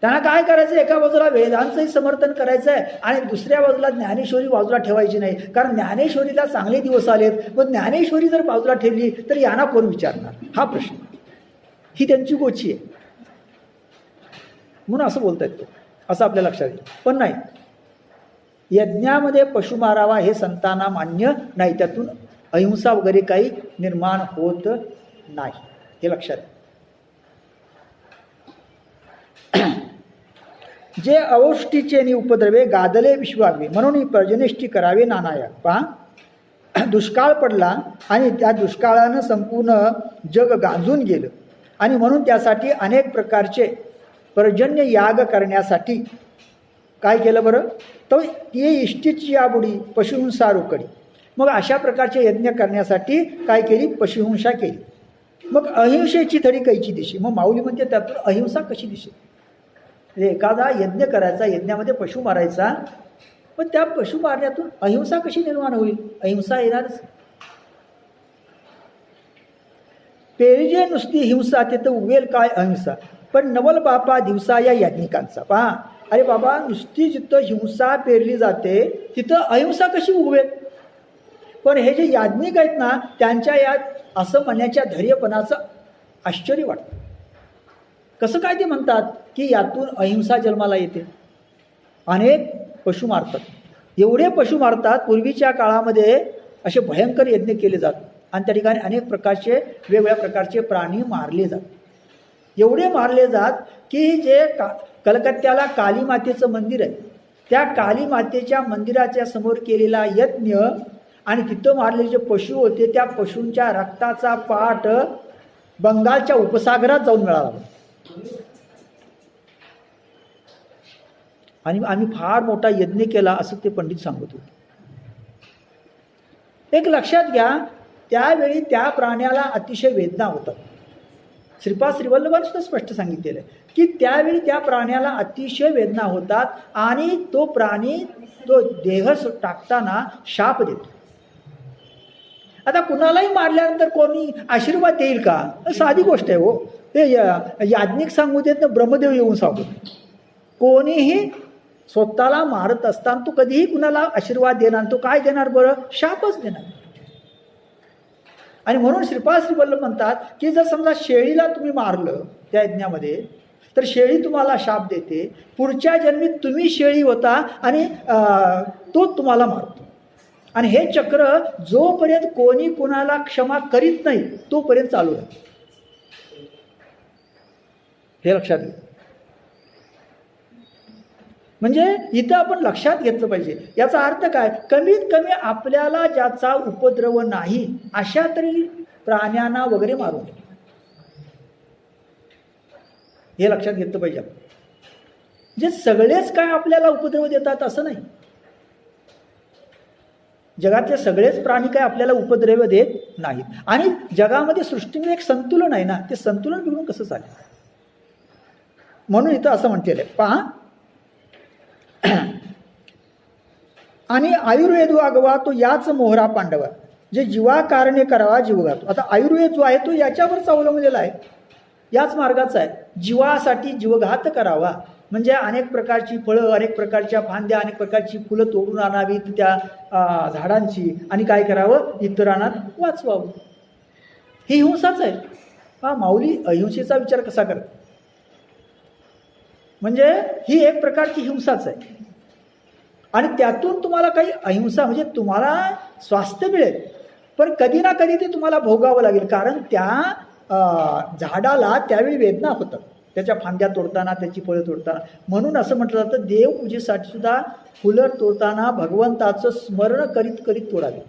त्यांना काय करायचं, एका बाजूला वेदांचंही समर्थन करायचं आहे आणि दुसऱ्या बाजूला ज्ञानेश्वरी बाजूला ठेवायची नाही. कारण ज्ञानेश्वरीला चांगले दिवस आलेत, पण ज्ञानेश्वरी जर बाजूला ठेवली तर यांना कोण विचारणार, हा प्रश्न. ही त्यांची गोची आहे म्हणून असं बोलता येतो, असं आपल्या लक्षात येईल. पण नाही, यज्ञामध्ये पशु मारावा हे संतांना मान्य नाही, त्यातून अहिंसा वगैरे काही निर्माण होत नाही, हे लक्षात. जे अवष्टीचे नि उपद्रवे गादले विश्वावे म्हणून पर्जनिष्ठी करावे नानाया. पहा दुष्काळ पडला आणि त्या दुष्काळानं संपूर्ण जग गांजून गेलं आणि म्हणून त्यासाठी अनेक प्रकारचे पर्जन्य याग करण्यासाठी काय केलं बरं, तर ती इष्टीची याबुडी पशुहिंसा रोकडी. मग अशा प्रकारचे यज्ञ करण्यासाठी काय केली, पशुहिंसा केली. मग अहिंसेची थडी कैची दिशी. मग माऊली म्हणते त्यातून अहिंसा कशी दिसेल. म्हणजे एखादा यज्ञ करायचा, यज्ञामध्ये पशु मारायचा, पण त्या पशु मारण्यातून अहिंसा कशी निर्माण होईल, अहिंसा येणारच. पेरिजे नुसती हिंसा तिथं उगेल काय अहिंसा, पण नवल बापा दिवसा या याज्ञिकांचा. पहा, अरे बाबा नुसती जिथं हिंसा पेरली जाते तिथं अहिंसा कशी उगवेल. पण हे जे याज्ञिक आहेत ना त्यांच्या यात असं म्हणण्याच्या धैर्यपणाचं आश्चर्य वाटतं. कसं काय ते म्हणतात की यातून अहिंसा जन्माला येते. अनेक पशु मारतात, एवढे पशु मारतात. पूर्वीच्या काळामध्ये असे भयंकर यज्ञ केले जातात आणि त्या ठिकाणी अनेक प्रकारचे वेगवेगळ्या प्रकारचे प्राणी मारले जातात. एवढे मारले जात की जे कलकत्त्याला काली मातेचं मंदिर आहे, त्या काली मातेच्या मंदिराच्या समोर केलेला यज्ञ आणि तिथं मारलेले जे पशु होते त्या पशूंच्या रक्ताचा पाट बंगालच्या उपसागरात जाऊन मिळाला. आणि आम्ही फार मोठा यज्ञ केला असं ते पंडित सांगत होते. एक लक्षात घ्या, त्यावेळी त्या प्राण्याला अतिशय वेदना होतात. श्रीपाद श्रीवल्लभांनी सुद्धा स्पष्ट सांगितलेलं आहे की त्यावेळी त्या प्राण्याला अतिशय वेदना होतात आणि तो प्राणी तो देह टाकताना शाप देतो. आता कुणालाही मारल्यानंतर कोणी आशीर्वाद देईल का, साधी गोष्ट आहे हो. ते याज्ञिक सांगू देत ना, ब्रह्मदेव येऊन सांगू. कोणीही स्वतःला मारत असताना तू कधीही कुणाला आशीर्वाद देणार, तो काय देणार बरं? शापच देणार. आणि म्हणून श्रीपाद श्री वल्लभ म्हणतात की जर समजा शेळीला तुम्ही मारलं त्या यज्ञामध्ये, तर शेळी तुम्हाला शाप देते, पुढच्या जन्मी तुम्ही शेळी होता आणि तो तुम्हाला मारतो. आणि हे चक्र जोपर्यंत कोणी कोणाला क्षमा करीत नाही तोपर्यंत चालू राहते. हे लक्षात घ्या. म्हणजे इथं आपण लक्षात घेतलं पाहिजे. याचा अर्थ काय? कमीत कमी आपल्याला ज्याचा उपद्रव नाही अशा तरी प्राण्यांना वगैरे मारून टाका. हे लक्षात घेतलं पाहिजे. जे सगळेच काय आपल्याला उपद्रव देतात असं नाही. जगातले सगळेच प्राणी काय आपल्याला उपद्रव देत नाहीत. आणि जगामध्ये सृष्टीमध्ये एक संतुलन आहे ना, ते संतुलन बिघडून कसं चालेल? म्हणून इथं असं म्हटलेलं आहे पहा. आणि आयुर्वेद वागवा तो याच मोहरा पांडवा, जे जीवा कारणे करावा जीव घातो. आता आयुर्वेद जो आहे तो याच्यावरच अवलंबलेला आहे, याच मार्गाचा आहे. जीवासाठी जीवघात करावा म्हणजे अनेक प्रकारची फळं, अनेक प्रकारच्या फांद्या, अनेक प्रकारची फुलं तोडून आणावीत त्या झाडांची आणि काय करावं? इतरांना वाचवावं. ही हिंसाच आहे. हा माऊली अहिंसेचा विचार कसा करतात? म्हणजे ही एक प्रकारची हिंसाच आहे. आणि त्यातून तुम्हाला काही अहिंसा म्हणजे तुम्हाला स्वास्थ्य मिळेल, पण कधी ना कधी ते तुम्हाला भोगावं लागेल. कारण त्या झाडाला त्यावेळी वेदना होतात, त्याच्या फांद्या तोडताना, त्याची फळं तोडताना. म्हणून असं म्हटलं जातं देवपूजेसाठी सुद्धा फुलं तोडताना भगवंताचं स्मरण करीत करीत तोडावे.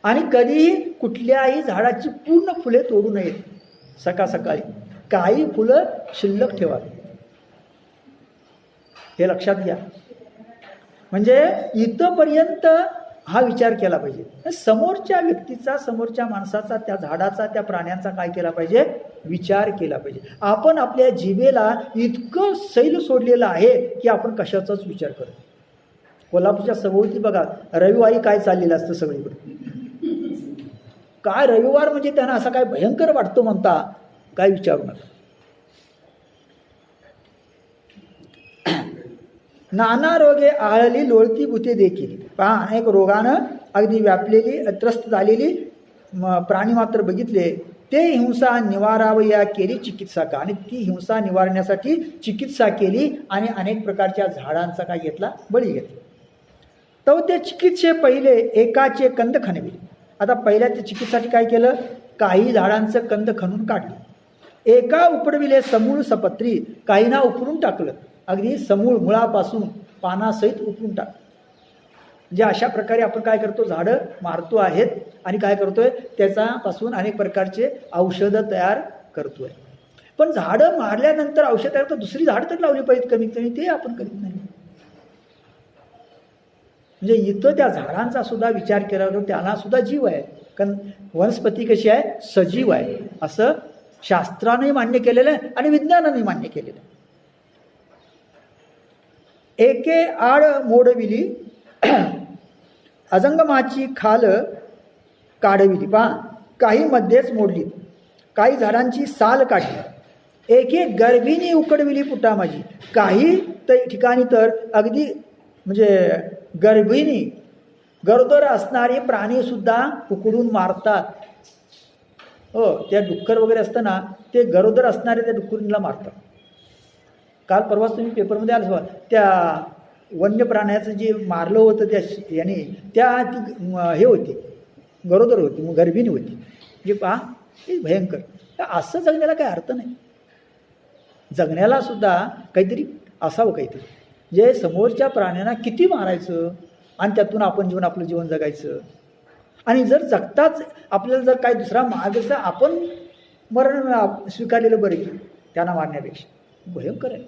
आणि कधीही कुठल्याही झाडाची पूर्ण फुले तोडू नयेत. सकाळ सकाळी काही फुलं शिल्लक ठेवावी. हे लक्षात घ्या. म्हणजे इथंपर्यंत हा विचार केला पाहिजे. समोरच्या व्यक्तीचा, समोरच्या माणसाचा, त्या झाडाचा, त्या प्राण्यांचा काय केला पाहिजे? विचार केला पाहिजे. आपण आपल्या जिभेला इतकं सैल सोडलेलं आहे की आपण कशाचाच विचार करतो. कोल्हापूरच्या सभोवती बघा रविवारी काय चाललेलं असतं सगळीकडे. काय रविवार म्हणजे त्यांना असा काय भयंकर वाटतो म्हणता, काय विचारू नका. नाना रोगे आळली लोळती भूते देखील. पहा, अनेक रोगानं अगदी व्यापलेली, त्रस्त झालेली प्राणी मात्र बघितले. ते हिंसा निवारावया केली चिकित्सका. आणि ती हिंसा निवारण्यासाठी चिकित्सा केली आणि अनेक प्रकारच्या झाडांचा काय घेतला? बळी घेतला. तर ते चिकित्से पहिले एकाचे कंद खणविले. आता पहिल्या ते चिकित्सेसाठी काय केलं? काही झाडांचं कंद खणून काढले. एका उपडविले समूळ सपत्री. काहींना उपडून टाकलं, अगदी समूळ मुळापासून पानासहित उपडून टाकलं. म्हणजे अशा प्रकारे आपण काय करतो? झाडं मारतो आहेत आणि काय करतोय? त्याच्यापासून अनेक प्रकारचे औषधं तयार करतोय. पण झाडं मारल्यानंतर औषध तयार तर दुसरी झाडं तर लावली पाहिजेत कमीत कमी, ते आपण करीत नाही. म्हणजे इथं त्या झाडांचा सुद्धा विचार केला जातो, त्यांना सुद्धा जीव आहे. कारण वनस्पती कशी आहे? सजीव आहे. असं शास्त्राने मान्य केलेलं आहे आणि विज्ञानाने मान्य केलेलं आहे. एके आड मोडविली अजंगमाची खाल काढविली. पहा, काही मध्येच मोडली, काही झाडांची साल काढली. एके गर्भिणी उकडविली पुटा माझी. काही ठिकाणी तर अगदी म्हणजे गर्भिणी, गरोदर असणारे प्राणी सुद्धा उकडून मारतात. हो, त्या डुक्कर वगैरे असतं ना, ते गरोदर असणारे त्या डुक्करीला मारतात. काल परवाच तुम्ही पेपरमध्ये आलं बघा, त्या वन्य प्राण्याचं जे मारलं होतं त्या याने, त्या ती हे होती, गरोदर होती, मग गर्भिणी होती. म्हणजे पहा, हे भयंकर. असं जगण्याला काही अर्थ नाही. जगण्याला सुद्धा काहीतरी असावं, काहीतरी जे समोरच्या प्राण्यांना किती मारायचं आणि त्यातून आपण आपलं जीवन जगायचं. आणि जर जगताच आपल्याला जर काही दुसरा मार्ग असला, आपण मरण स्वीकारलेलं बरं की त्यांना मारण्यापेक्षा. भयंकर आहे.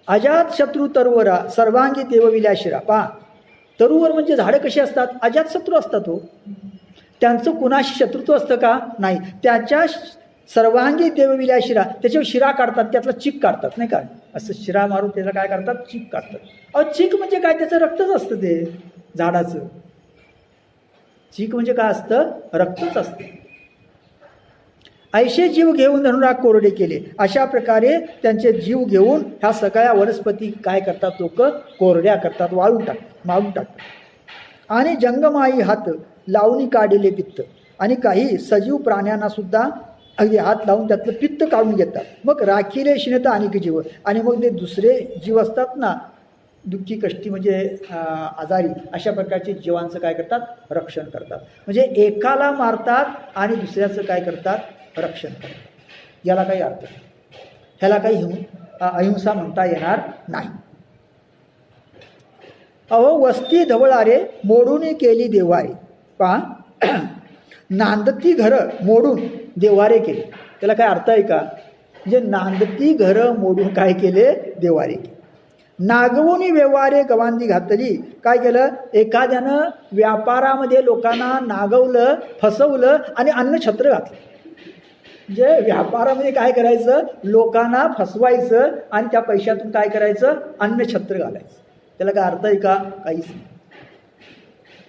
अजात शत्रू तरुवरा सर्वांगी देवविल्या शिरा. पहा, तरुवर म्हणजे झाडं कशी असतात? अजात शत्रू असतात. हो, त्यांचं कुणाशी शत्रुत्व असतं का? नाही. त्याच्या सर्वांगी देवविल्या शिरा, त्याच्यावर शिरा काढतात, त्यातला चीक काढतात, नाही का? असं शिरा मारून त्याला काय करतात? चीक काढतात. अहो, चीक म्हणजे काय? त्याचं रक्तच असतं ते झाडाचं. चीक म्हणजे काय असतं? रक्तच असतं. ऐशे जीव घेऊन धनुराग कोरडे केले. अशा प्रकारे त्यांचे जीव घेऊन ह्या सगळ्या वनस्पती काय करतात, लोक कोरड्या करतात, माळून टाकतात. आणि जंगमाई हात लावणी काढिले पित्त. आणि काही सजीव प्राण्यांना सुद्धा अगदी हात लावून त्यातलं पित्त काढून घेतात. मग राखीले शिणत अनेक जीव. आणि मग ते दुसरे जीव असतात ना, दुःखी कष्टी म्हणजे आजारी, अशा प्रकारचे जीवांचं काय करतात, रक्षण करतात. म्हणजे एकाला मारतात आणि दुसऱ्याचं काय करतात, रक्षण करतात. याला काही अर्थ नाही. ह्याला काही अहिंसा म्हणता येणार नाही. अहो वस्ती धवळारे मोडून केली देवारे. पहा, नांदती घरं मोडून देवारे केले. त्याला काय अर्थ आहे का? म्हणजे नांदती घरं मोडून काय केले, देवारे केले. नागवून व्यवहारे गवांधी घातली. काय केलं, एखाद्यानं व्यापारामध्ये लोकांना नागवलं, फसवलं आणि अन्नछत्र घातलं. म्हणजे व्यापारामध्ये काय करायचं, लोकांना फसवायचं आणि त्या पैशातून काय करायचं, अन्नछत्र घालायचं. त्याला काय अर्थ आहे का? काहीच नाही.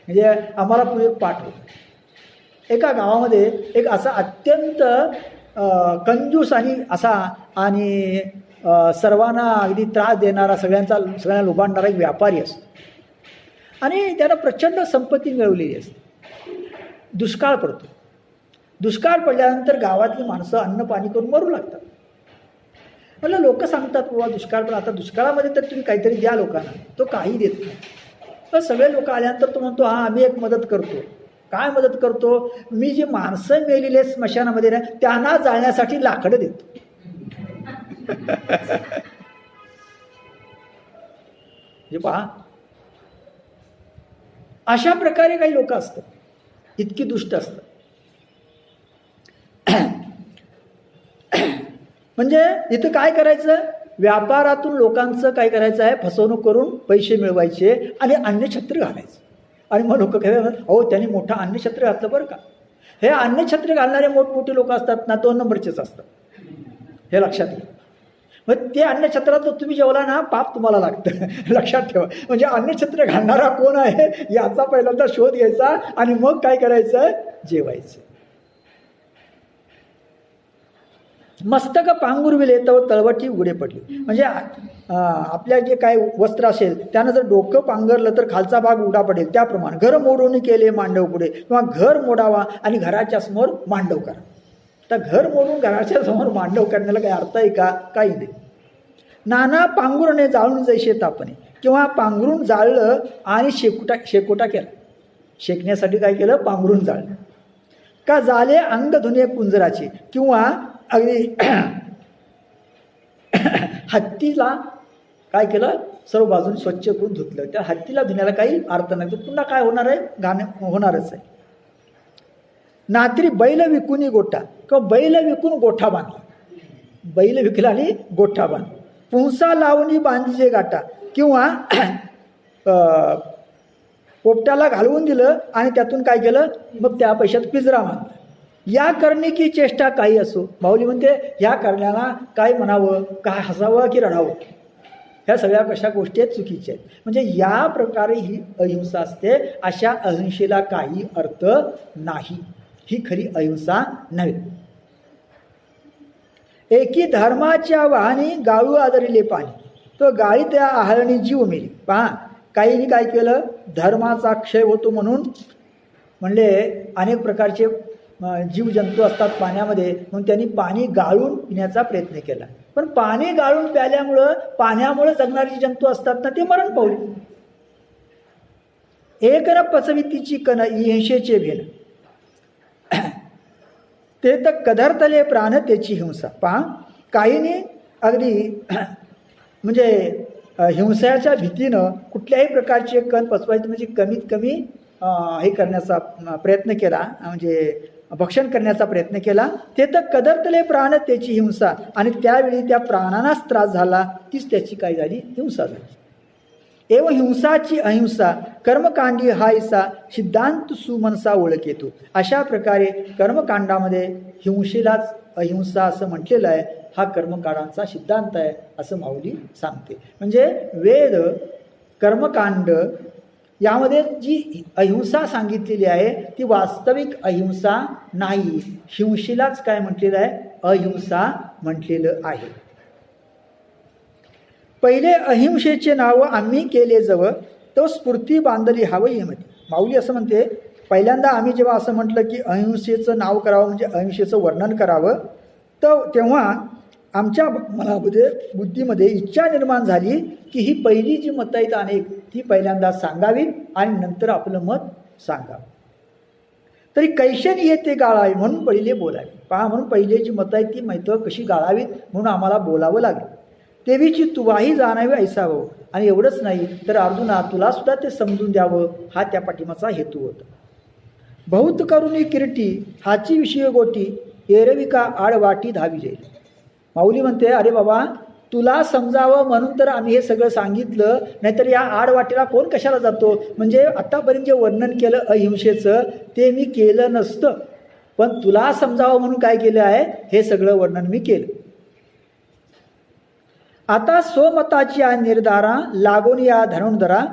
म्हणजे आम्हाला पुढे एक पाठ होतं. एका गावामध्ये एक असा अत्यंत कंजूस आणि असा आणि सर्वांना अगदी त्रास देणारा, सगळ्यांना लुबाडणारा एक व्यापारी असतो. आणि त्यानं प्रचंड संपत्ती मिळवलेली असते. दुष्काळ पडतो. दुष्काळ पडल्यानंतर गावातली माणसं अन्न पाणी करून मरू लागतात. मला लोक सांगतात, बाबा दुष्काळ, पण आता दुष्काळामध्ये तर तुम्ही काहीतरी द्या लोकांना. तो काही देत नाही. तर सगळे लोक आल्यानंतर तो म्हणतो, हां आम्ही एक मदत करतो. काय मदत करतो? मी जी माणसं मेलेली आहेत स्मशानामध्ये ना, त्यांना जाळण्यासाठी लाकडं देतो. हे पहा, अशा प्रकारे काही लोक असतात, इतकी दुष्ट असतात. म्हणजे इथं काय करायचं, व्यापारातून लोकांचं काय करायचं आहे, फसवणूक करून पैसे मिळवायचे आणि अन्नछत्र घालायचं. आणि मग लोक काय म्हणतात, हो त्यांनी मोठा अन्नछत्र घातलं बरं का. हे अन्नछत्र घालणारे मोठमोठे लोक असतात ना, 2 नंबरचेच असतात, हे लक्षात घ्या. मग ते अन्नछत्रात तुम्ही जेवला ना, पाप तुम्हाला लागतं. लक्षात ठेवा. म्हणजे अन्नछत्र घालणारा कोण आहे याचा पहिल्यांदा शोध घ्यायचा आणि मग काय करायचं, जेवायचं. मस्तक पांघुरविले तर तळवटी उघडे पडली. म्हणजे आपल्या जे काय वस्त्र असेल त्यानं जर डोकं पांघरलं तर खालचा भाग उघडा पडेल. त्याप्रमाणे घर मोडून केले मांडव पुढे, किंवा घर मोडावा आणि घराच्या समोर मांडव करा. तर घर मोडून घराच्या समोर मांडव करण्याला काही अर्थ आहे का? काही नाही. नाना पांघुरणे जाळून जैसे तापणे, किंवा पांघरून जाळलं आणि शेकोटा केला. शेकण्यासाठी काय केलं, पांघरून जाळलं. का झाले अंग धुणे कुंजराचे, किंवा अगदी हत्तीला काय केलं, सर्व बाजून स्वच्छ करून धुतलं. त्या हत्तीला धुण्याला काही अर्थ नाही. तर पुन्हा काय होणार आहे, घाण होणारच आहे. नात्री बैल विकून गोठा, किंवा बैल विकून गोठा बांधला. बैल विकला आणि गोठा बांध. पुंसा लावणी बांधीचे गाठा, किंवा पोपटाला घालवून दिलं आणि त्यातून काय केलं, मग त्या पैशात पिंजरा बांधला. या करणे की चेष्टा काही असो. माऊली म्हणते, ह्या करण्याला काय म्हणावं, काय हसावं की रडावं, ह्या सगळ्या कशा गोष्टी आहेत, चुकीच्या आहेत. म्हणजे या प्रकारे ही अहिंसा असते. अशा अहिंसेला काही अर्थ नाही. ही खरी अहिंसा नव्हे. एकी धर्माच्या वाहनी गाळू आदरिले पाणी, तो गाळी त्या आहारणी जीव मेली. पहा, काहींनी काय केलं, धर्माचा क्षय होतो म्हणून म्हणले अनेक प्रकारचे जीवजंतू असतात पाण्यामध्ये, म्हणून त्यांनी पाणी गाळून पिण्याचा प्रयत्न केला. पण पाणी गाळून प्याल्यामुळं, पाण्यामुळे जगणारे जे जंतू असतात ना, ते मरण पावले. एक न पचवितीची कन हिंसेचे भेन, ते तर कदरतले प्राण त्याची हिंसा. पहा, काहींनी अगदी म्हणजे हिंसाच्या भीतीनं कुठल्याही प्रकारचे कण पचवायचे, म्हणजे कमीत कमी हे करण्याचा प्रयत्न केला, म्हणजे भक्षण करण्याचा प्रयत्न केला. ते तर कदरतले प्राण त्याची हिंसा, आणि त्यावेळी त्या प्राणांनाच त्रास झाला, तीच त्याची काय झाली, हिंसा झाली. एव हिंसाची अहिंसा कर्मकांडी हायसा सिद्धांत सुमनसा ओळख येतो. अशा प्रकारे कर्मकांडामध्ये हिंसेलाच अहिंसा असं म्हटलेलं आहे. हा कर्मकांडांचा सिद्धांत आहे असं माऊली सांगते. म्हणजे वेद, कर्मकांड यामध्ये जी अहिंसा सांगितलेली आहे ती वास्तविक अहिंसा नाही. हिंसेलाच काय म्हटलेलं आहे? अहिंसा म्हटलेलं आहे. पहिले अहिंसेचे नाव आम्ही केले जव तो स्फूर्ती बांधली हवं येमध्ये. माऊली असं म्हणते, पहिल्यांदा आम्ही जेव्हा असं म्हटलं की अहिंसेचं नाव करावं म्हणजे अहिंसेचं वर्णन करावं, तर तेव्हा आमच्या मनामध्ये बुद्धीमध्ये इच्छा निर्माण झाली की ही पहिली जी मतं आहेत अनेक ती पहिल्यांदा सांगावी आणि नंतर आपलं मत सांगावं. तरी कैशनी येते गाळावी म्हणून पहिले बोलावे. पहा, म्हणून पहिले जी मतं आहेत ती मतं कशी गाळावीत म्हणून आम्हाला बोलावं लागलं. तेवीची तुवाही जाणावी ऐसावं. आणि एवढंच नाही तर अर्जुना तुला सुद्धा ते समजून द्यावं हा त्या पाठीमाचा हेतू होता. बहुत करुणी किरटी हाची विषय गोटी एरविका आडवाटी धावी जाईल. माऊली म्हणते, अरे बाबा तुला समजावं म्हणून तर आम्ही हे सगळं सांगितलं, नाहीतर या आडवाटेला कोण कशाला जातो. म्हणजे आतापर्यंत जे वर्णन केलं अहिंसेचं ते मी केलं नसतं, पण तुला समजावं म्हणून काय केलं आहे हे सगळं वर्णन मी केलं. आता स्वमताची निर्धारा लागून या धनुर्धरा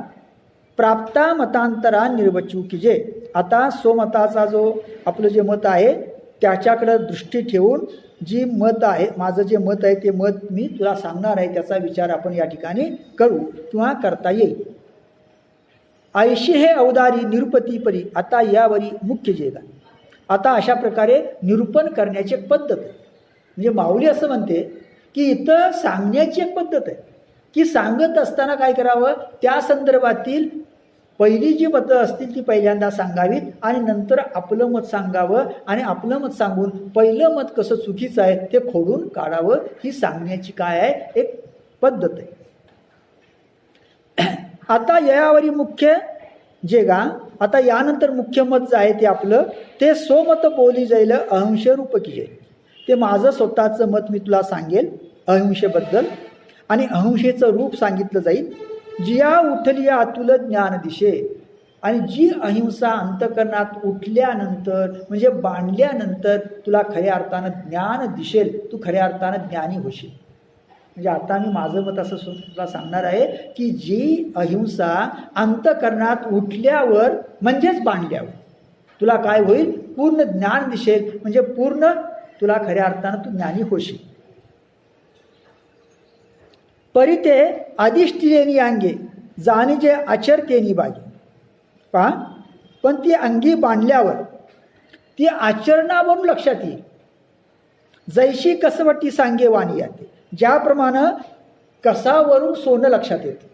प्राप्ता मतांतरा निर्वचू कीजे. आता स्वमताचा जो आपलं जे मत आहे त्याच्याकडं दृष्टी ठेवून जी मत आहे, माझं जे मत आहे ते मत मी तुला सांगणार आहे, त्याचा विचार आपण या ठिकाणी करू किंवा करता येईल. ऐशी हे अवदारी निरुपती परी. आता यावरी मुख्य जेगा. आता अशा प्रकारे निरूपण करण्याची एक पद्धत आहे. म्हणजे माऊली असं म्हणते की इथं सांगण्याची एक पद्धत आहे की सांगत असताना काय करावं, त्या संदर्भातील पहिली जी मतं असतील ती पहिल्यांदा सांगावीत आणि नंतर आपलं मत सांगावं आणि आपलं मत सांगून पहिलं मत कसं चुकीचं आहे ते खोडून काढावं. ही सांगण्याची काय आहे एक पद्धत आहे. आता यावरी मुख्य जेगा. आता यानंतर मुख्य मत जे आहे ते आपलं ते स्वमत बोली जाईल अहिंसेरूप की जाईल. ते माझं स्वतःचं मत मी तुला सांगेल अहिंसेबद्दल आणि अहिंसेचं रूप सांगितलं जाईल. जिया उठली अतुल ज्ञान दिशे. आणि जी अहिंसा अंतकरणात उठल्यानंतर म्हणजे बांधल्यानंतर तुला खऱ्या अर्थानं ज्ञान दिसेल, तू खऱ्या अर्थानं ज्ञानी होशील. म्हणजे आता मी माझं मत असं तुला सांगणार आहे की जी अहिंसा अंतकरणात उठल्यावर म्हणजेच बांधल्यावर तुला काय होईल, पूर्ण ज्ञान दिसेल, म्हणजे पूर्ण तुला खऱ्या अर्थानं तू ज्ञानी होशील. परिते अधिष्ठिलेनी अंगे जाणी जे आचरतेनी बागी. पहा, पण ती अंगी बांधल्यावर ती आचरणावरून लक्षात येईल. जैशी कसवटी सांगे वाणी याते. ज्याप्रमाणे कसावरून सोनं लक्षात येतं,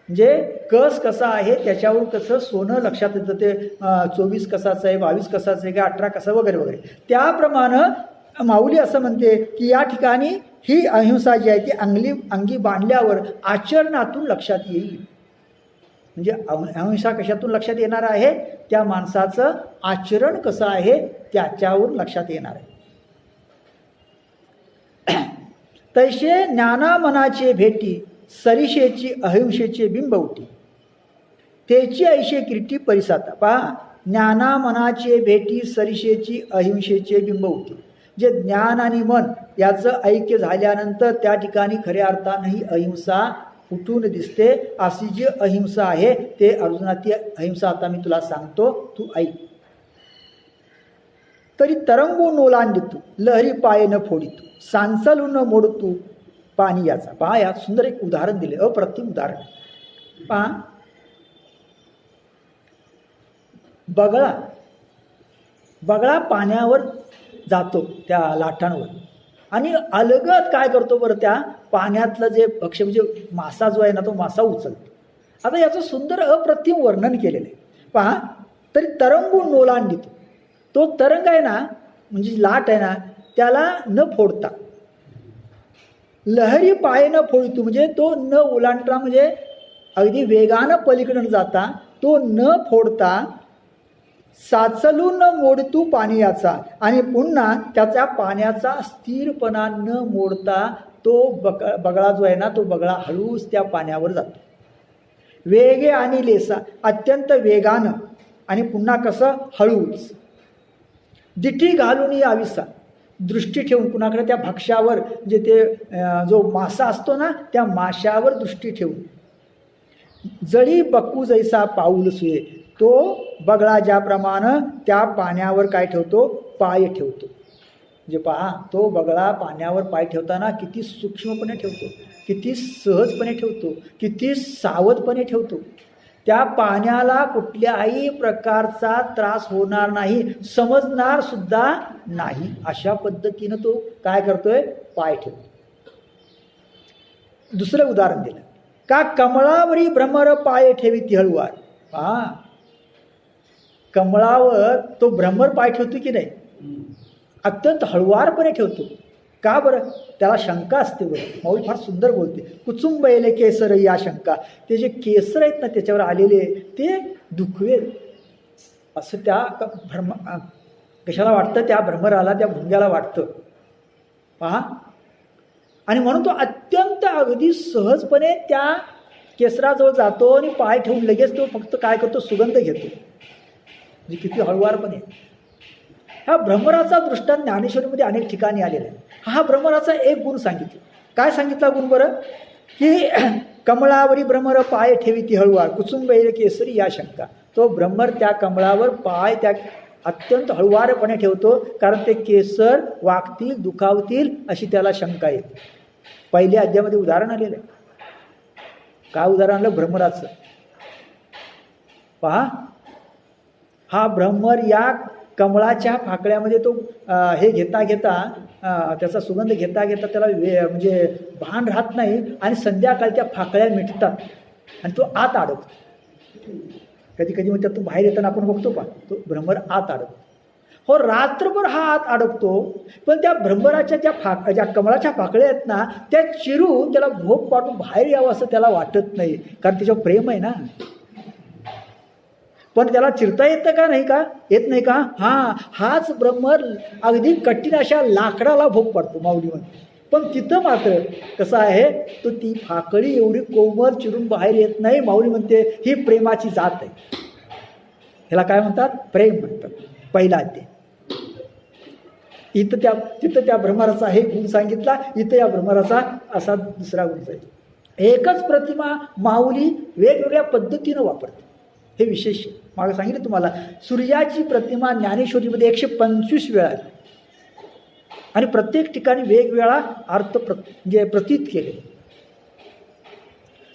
म्हणजे कस कसा आहे त्याच्यावरून कसं सोनं लक्षात येतं. ते 24 कसाचं आहे, 22 कसाचं आहे, का 18 कसा वगैरे वगैरे. त्याप्रमाणे माऊली असं म्हणते की या ठिकाणी ही अहिंसा जी आहे ती अंगी बांधल्यावर आचरणातून लक्षात येईल. म्हणजे अहिंसा कशातून लक्षात येणार आहे, त्या माणसाचं आचरण कसं आहे त्याच्यावरून लक्षात येणार आहे. तैसे ज्ञाना मनाचे भेटी सरिषेची अहिंसेचे बिंब उठी. तेची ऐशे किरीटी परिसाता. पहा, ज्ञाना मनाचे भेटी सरिषेची अहिंसेचे बिंब उठी. जे ज्ञान आणि मन याचं ऐक्य झाल्यानंतर त्या ठिकाणी खऱ्या अर्थानंही अहिंसा उठून दिसते. अशी जी अहिंसा आहे ते अर्जुना ती अहिंसा आता मी तुला सांगतो, तू ऐक. तरी तरंगू नोलांडितू लहरी पाये न फोडितू सांचलू न मोडतू पाणी याचा. पहा, यात सुंदर एक उदाहरण दिले, अप्रतिम उदाहरण. पहा, बगळा पाण्यावर जातो त्या लाटांवर आणि अलगद काय करतो बरं, त्या पाण्यातलं जे भक्ष्य म्हणजे मासा जो आहे ना तो मासा उचलतो. आता याचं सुंदर अप्रतिम वर्णन केलेलं आहे. पहा, तरी तरंगून नोलांडितो. तो तरंग आहे ना म्हणजे लाट आहे ना त्याला न फोडता, लहरी पाय न फोडतो म्हणजे तो न ओलांडता, म्हणजे अगदी वेगानं पलीकडून जाता तो न फोडता, साचलून मोडतू पाणी याचा. आणि पुन्हा त्याच्या पाण्याचा स्थिरपणा न मोडता तो बगळा जो आहे ना तो बगळा हळूच त्या पाण्यावर जातो. वेगे आणि लेसा, अत्यंत वेगानं आणि पुन्हा कसं हळूच. दिठी घालून याविसा, दृष्टी ठेवून कुणाकडे त्या भक्ष्यावर, म्हणजे ते जो मासा असतो ना त्या माशावर दृष्टी ठेवून. जळी बक्कू जैसा पाऊल सुये, तो बगळा ज्याप्रमाणे त्या पाण्यावर काय ठेवतो, पाय ठेवतो. म्हणजे पहा, तो बगळा पाण्यावर पाय ठेवताना किती सूक्ष्मपणे ठेवतो, किती सहजपणे ठेवतो, किती सावधपणे ठेवतो. त्या पाण्याला कुठल्याही प्रकारचा त्रास होणार नाही, समजणार सुद्धा नाही, अशा पद्धतीनं तो काय करतोय, पाय ठेवतो. दुसरं उदाहरण दिलं, का कमळावरी भ्रमर पाय ठेवी हळुवार. हा, कमळावर तो भ्रमर पाय ठेवतो की नाही, अत्यंत हळुवारपणे ठेवतो. का बरं, त्याला शंका असते. बरं, माऊली फार सुंदर बोलते, कुचुंबयले केसर या शंका. ते जे केसर आहेत ना त्याच्यावर आलेले ते दुखवेल असं त्या कशाला वाटतं, त्या भ्रमराला, त्या भुंग्याला वाटतं. पहा, आणि म्हणून तो अत्यंत अगदी सहजपणे त्या केसराजवळ जातो आणि पाय ठेवून लगेच तो फक्त काय करतो, सुगंध घेतो. म्हणजे किती हळुवारपणे. ह्या भ्रमराचा दृष्टांत ज्ञानेश्वरीमध्ये अनेक ठिकाणी आलेला आहे. हा भ्रमराचा एक गुण सांगितला. काय सांगितला गुण बरं, की कमळावरी भ्रमर पाय ठेवी ती हळुवार, कुचुंबैल केसरी या शंका. तो भ्रमर त्या कमळावर पाय त्या अत्यंत हळुवारपणे ठेवतो, कारण ते केसर वाकतील, दुखावतील अशी त्याला शंका येते. पहिल्या अध्यायामध्ये उदाहरण आलेलं आहे. काय उदाहरण आलं, भ्रमराचं. पहा, हा भ्रमर या कमळाच्या फाकड्यामध्ये तो हे घेता घेता त्याचा सुगंध घेता घेता त्याला म्हणजे भान राहत नाही, आणि संध्याकाळी त्या फाकड्या मिटतात आणि तो आत अडकतो. कधी कधी म्हणजे तो बाहेर येताना आपण बघतो पा, तो भ्रमर आत अडकतो. हो, रात्रभर हा आत अडकतो, पण त्या भ्रमराच्या ज्या कमळाच्या फाकड्या आहेत ना, त्या चिरून त्याला भोग पाडून बाहेर यावं असं त्याला वाटत नाही, कारण त्याच्यावर प्रेम आहे ना. पण त्याला चिरता येतं का, नाही का, येत नाही का. हाच भ्रमर अगदी कठीण अशा लाकडाला भोग पडतो माऊली म्हणते. पण तिथं मात्र कसं आहे, तो ती फाकडी एवढी कोमल चिरून बाहेर येत नाही. माऊली म्हणते ही प्रेमाची जात आहे. ह्याला काय म्हणतात, प्रेम म्हणतात. पहिला अध्याय. तिथं त्या भ्रमराचा हे गुण सांगितला, इथं या भ्रमराचा असा दुसरा गुण सांगितला. एकच प्रतिमा माऊली वेगवेगळ्या पद्धतीनं वापरते. हे विशेष मागं सांगितलं तुम्हाला. सूर्याची प्रतिमा ज्ञानेश्वरीमध्ये 125 वेळा आहे, आणि प्रत्येक ठिकाणी वेगवेगळा अर्थ म्हणजे प्रतीत केले.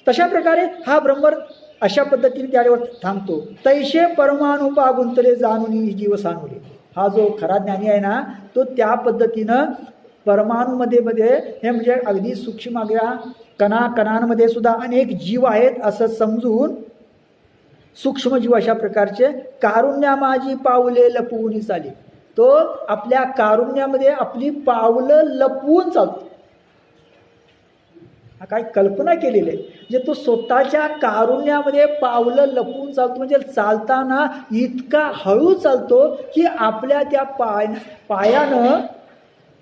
तशा प्रकारे हा ब्रह्मर अशा पद्धतीने त्यावर थांबतो. तैशे परमाणुपा गुंतले जाणून जीव सानुले. हा जो खरा ज्ञानी आहे ना, तो त्या पद्धतीनं परमाणूमध्ये हे म्हणजे अगदी सूक्ष्म कणांमध्ये सुद्धा अनेक जीव आहेत असं समजून सूक्ष्मजीव अशा प्रकारचे कारुण्या माझी पावले लपवून चाली. तो आपल्या कारुण्यामध्ये आपली पावलं लपवून चालतो. हा काय कल्पना केलेली आहे. म्हणजे तो स्वतःच्या कारुण्यामध्ये पावलं लपवून चालतो, म्हणजे चालताना इतका हळू चालतो की आपल्या त्या पायानं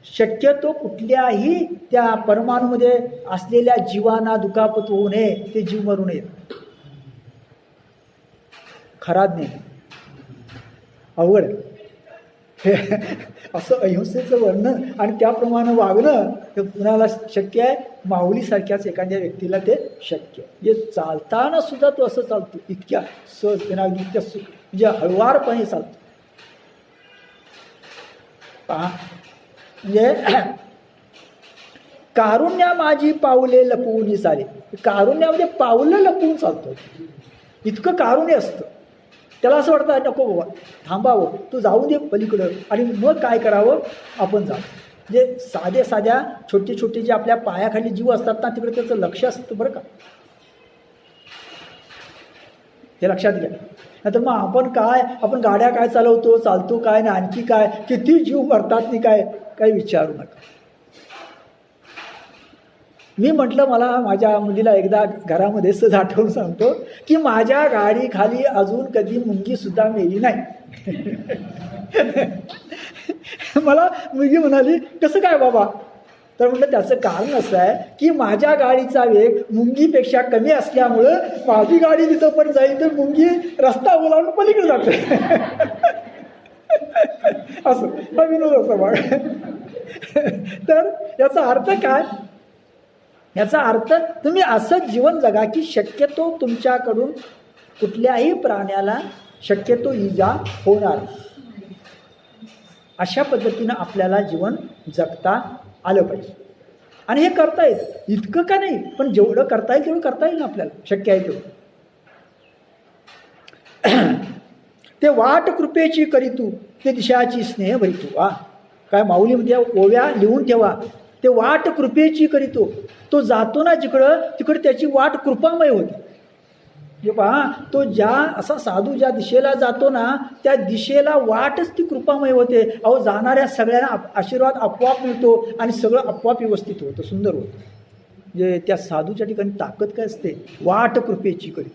शक्यतो कुठल्याही त्या परमाणूमध्ये असलेल्या जीवांना दुखापत होऊ नये, ते जीव मरू नयेत. खरा ज्ञान अवघड असं अहिंसेचं वर्णन आणि त्याप्रमाणे वागणं हे कुणाला शक्य आहे, माऊलीसारख्याच एखाद्या व्यक्तीला ते शक्य. म्हणजे चालताना सुद्धा तो असं चालतो, इतक्या सहजतेना, इतक्या म्हणजे हळुवारपणे चालतो. पहा, म्हणजे कारुण्या माझी पावले लपवून चाले. कारुण्यामध्ये पावलं लपवून चालतो, इतकं कारुण्य असतं. त्याला असं वाटतं नको बाबा, थांबावं, तू जाऊ दे पलीकडं, आणि मग काय करावं, आपण जाऊ. म्हणजे साध्या छोटे जे आपल्या पायाखाली जीव असतात ना, तिकडे त्याचं लक्ष असतं बरं का. हे लक्षात घ्या. नाहीतर मग आपण गाड्या काय चालतो काय ना, आणखी काय किती जीव मरतात नाही काय विचारू नका. मी म्हटलं, मला माझ्या मुलीला एकदा घरामध्ये सहज आठवून सांगतो की माझ्या गाडीखाली अजून कधी मुंगी सुद्धा मेली नाही. मला मुलगी म्हणाली, कसं काय बाबा? तर म्हटलं त्याचं कारण असं आहे की माझ्या गाडीचा वेग मुंगीपेक्षा कमी असल्यामुळं माझी गाडी जिथं पण जाईल तर मुंगी रस्ता ओलावून पलीकडे जाते. असं हा विनोद असं बघ. तर याचा अर्थ काय, याचा अर्थ तुम्ही असं जीवन जगा की शक्यतो तुमच्याकडून कुठल्याही प्राण्याला शक्यतो इजा होणार नाही. अशा पद्धतीनं आपल्याला जीवन जगता आलं पाहिजे. आणि हे करता येतं, इतकं का नाही, पण जेवढं करता येईल तेवढं करता येईल ना आपल्याला, शक्य आहे तेवढं. ते वाट कृपेची करीतू, ते दिशाची स्नेह भरितू. काय माऊलीमध्ये ओव्या लिहून ठेवा. ते वाट कृपेची करीतो, तो जातो ना जिकडं तिकडे त्याची वाट कृपामय होती. जे पहा, तो ज्या असा साधू ज्या दिशेला जातो ना त्या दिशेला वाटच ती कृपामय होते. अहो, जाणाऱ्या सगळ्यांना आशीर्वाद आपोआप मिळतो आणि सगळं आपोआप व्यवस्थित होतं, सुंदर होतं. म्हणजे त्या साधूच्या ठिकाणी ताकद काय असते, वाट कृपेची करीत.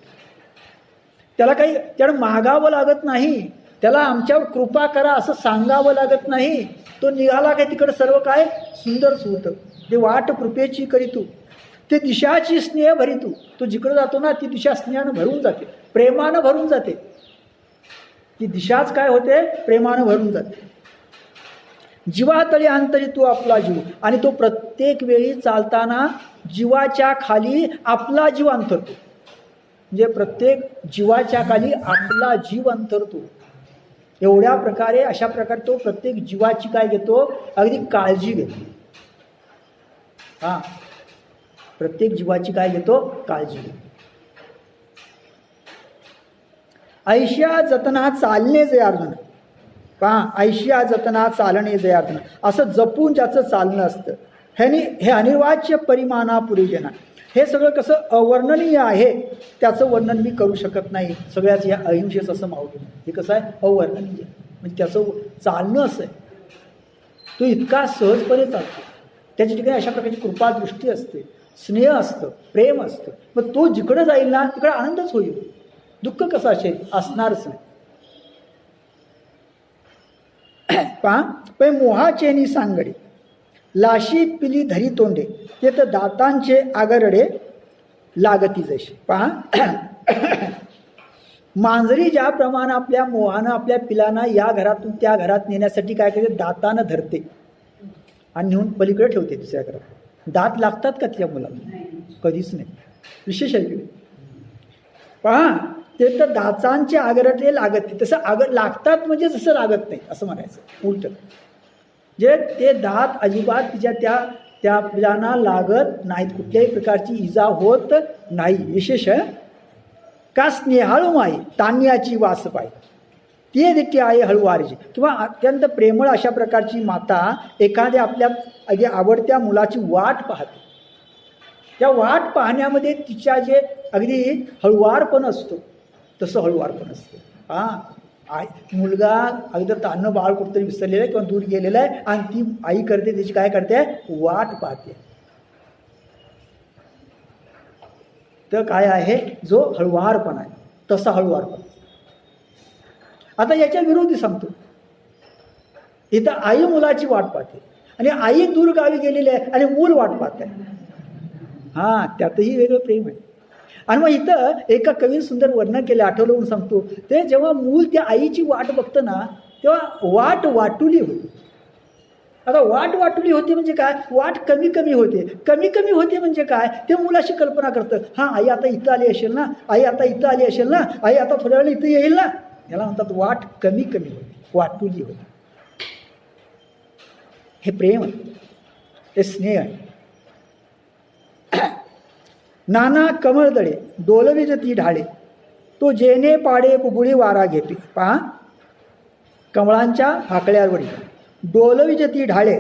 त्याला काही त्याला मागावं लागत नाही, त्याला आमच्यावर कृपा करा असं सांगावं लागत नाही. तो निघाला काय तिकडं सर्व काय सुंदरच होतं. ते वाट कृपेची करीतू, ते दिशाची स्नेह भरितू. तो जिकडं जातो ना ती दिशा स्नेहानं भरून जाते, प्रेमानं भरून जाते. ती दिशाच काय होते, प्रेमानं भरून जाते. जीवातळी अंतरी तू आपला जीव, आणि तो प्रत्येक वेळी चालताना जीवाच्या खाली आपला जीव अंतरतो. म्हणजे प्रत्येक जीवाच्या खाली आपला जीव अंतरतो. एवढ्या प्रकारे अशा प्रकारे तो प्रत्येक जीवाची काय घेतो, अगदी काळजी घेतो. प्रत्येक जीवाची काय घेतो, काळजी घेतो. ऐशिया जतना चालणे जे अर्जुन. ऐशिया जतना चालणे जे अर्जुन, असं जपून ज्याचं चालणं असतं. हे अनिर्वाच्य परिमाणा पुरीजना. हे सगळं कसं अवर्णनीय आहे, त्याचं वर्णन मी करू शकत नाही. सगळ्याच या अहिंसेचं असं मावलं. हे कसं आहे, अवर्णनीय. म्हणजे त्याचं चालणं असं आहे, तो इतका सहजपणे चालतो. त्याच्या ठिकाणी अशा प्रकारची कृपादृष्टी असते, स्नेह असतं, प्रेम असतं. मग तो जिकडं जाईल ना तिकडं आनंदच होईल. दुःख कसं असेल, असणारच नाही. पहा, पण मोहाचेनी सांगडे लाशी पिली धरी तोंडे, ते तर दातांचे आगरडे लागती जशी. पहा, मांजरी ज्याप्रमाणे आपल्या मोहानं आपल्या पिलांना या घरातून त्या घरात नेण्यासाठी काय करते, दातानं धरते आणि नेऊन पलीकडे ठेवते दुसऱ्या घरात. दात लागतात का त्या मुलाला, कधीच नाही. विशेष आहे की पहा, ते तर दातांचे आगरडे लागत नाही. तसं लागतात म्हणजे जसं लागत नाही असं म्हणायचं उलट. जे ते दात अजिबात तिच्या त्या पिलांना लागत नाहीत, कुठल्याही प्रकारची इजा होत नाही. विशेष का स्नेहाळू माई तान्याची वास पाय, ती देखील आहे हळूवारीची. किंवा अत्यंत प्रेमळ अशा प्रकारची माता एखाद्या आपल्या अगदी आवडत्या मुलाची वाट पाहते. त्या वाट पाहण्यामध्ये तिच्या जे अगदी हळुवारपण असतो तसं हळुवारपण असतं. मुलगा अगदी तान्ह बाळ कुठतरी विसरलेलं आहे किंवा दूर गेलेलं आहे आणि ती आई करते, त्याची काय करते, वाट पाहते. तर काय आहे, जो हळुवारपणा आहे तसा हळुवारपणा. आता याच्या विरोधी सांगतो. इथं आई मुलाची वाट पाहते आणि आई दूर गावी गेलेली आहे आणि मूल वाट पाहत आहे. त्यातही वेगळं प्रेम आहे. आणि मग इथं एका कवीने सुंदर वर्णन केलं, आठवलं म्हणून सांगतो. ते जेव्हा मूल त्या आईची वाट बघतं ना तेव्हा वाट वाटुली होती. आता वाट वाटुली होती म्हणजे काय, वाट कमी कमी होते. कमी कमी होते म्हणजे काय, ते मुलाशी कल्पना करतं, आई आता इथं आली असेल ना, आई आता इथं आली असेल ना, आई आता थोड्या वेळेला इथं येईल ना. याला म्हणतात वाट कमी कमी होती, वाटुली होती. हे प्रेम आहे, हे स्नेह आहे. नाना कमळदळे डोलविज ती ढाळे, तो जेने पाडे बुबुळी वारा घेते. पहा, कमळांच्या फाकळ्यावरी डोलविज ती ढाळे,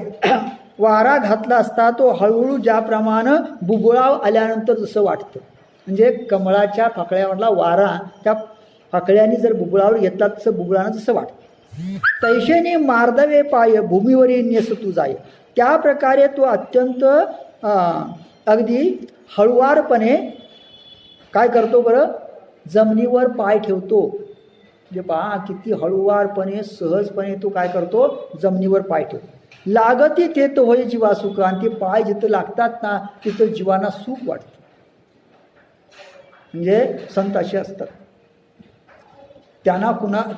वारा घातला असता तो हळूहळू ज्याप्रमाणे बुबुळाव आल्यानंतर जसं वाटतं. म्हणजे कमळाच्या फाकळ्यावरला वारा त्या फाकळ्यांनी जर बुबुळावर घेतला तसं बुबुळानं जसं वाटतं. तैशेने मार्दवे पाय भूमीवरी नेस तू जाय. त्या प्रकारे तो अत्यंत अगदी हळुवारपणे काय करतो बरं, जमिनीवर पाय ठेवतो. म्हणजे पहा किती हळुवारपणे सहजपणे तो काय करतो, जमिनीवर पाय ठेवतो. लागती ते तो होय जीवा सुख. आणि ते पाय जिथं लागतात ना तिथं जीवाना सुख वाटतं. म्हणजे संत असे असतात,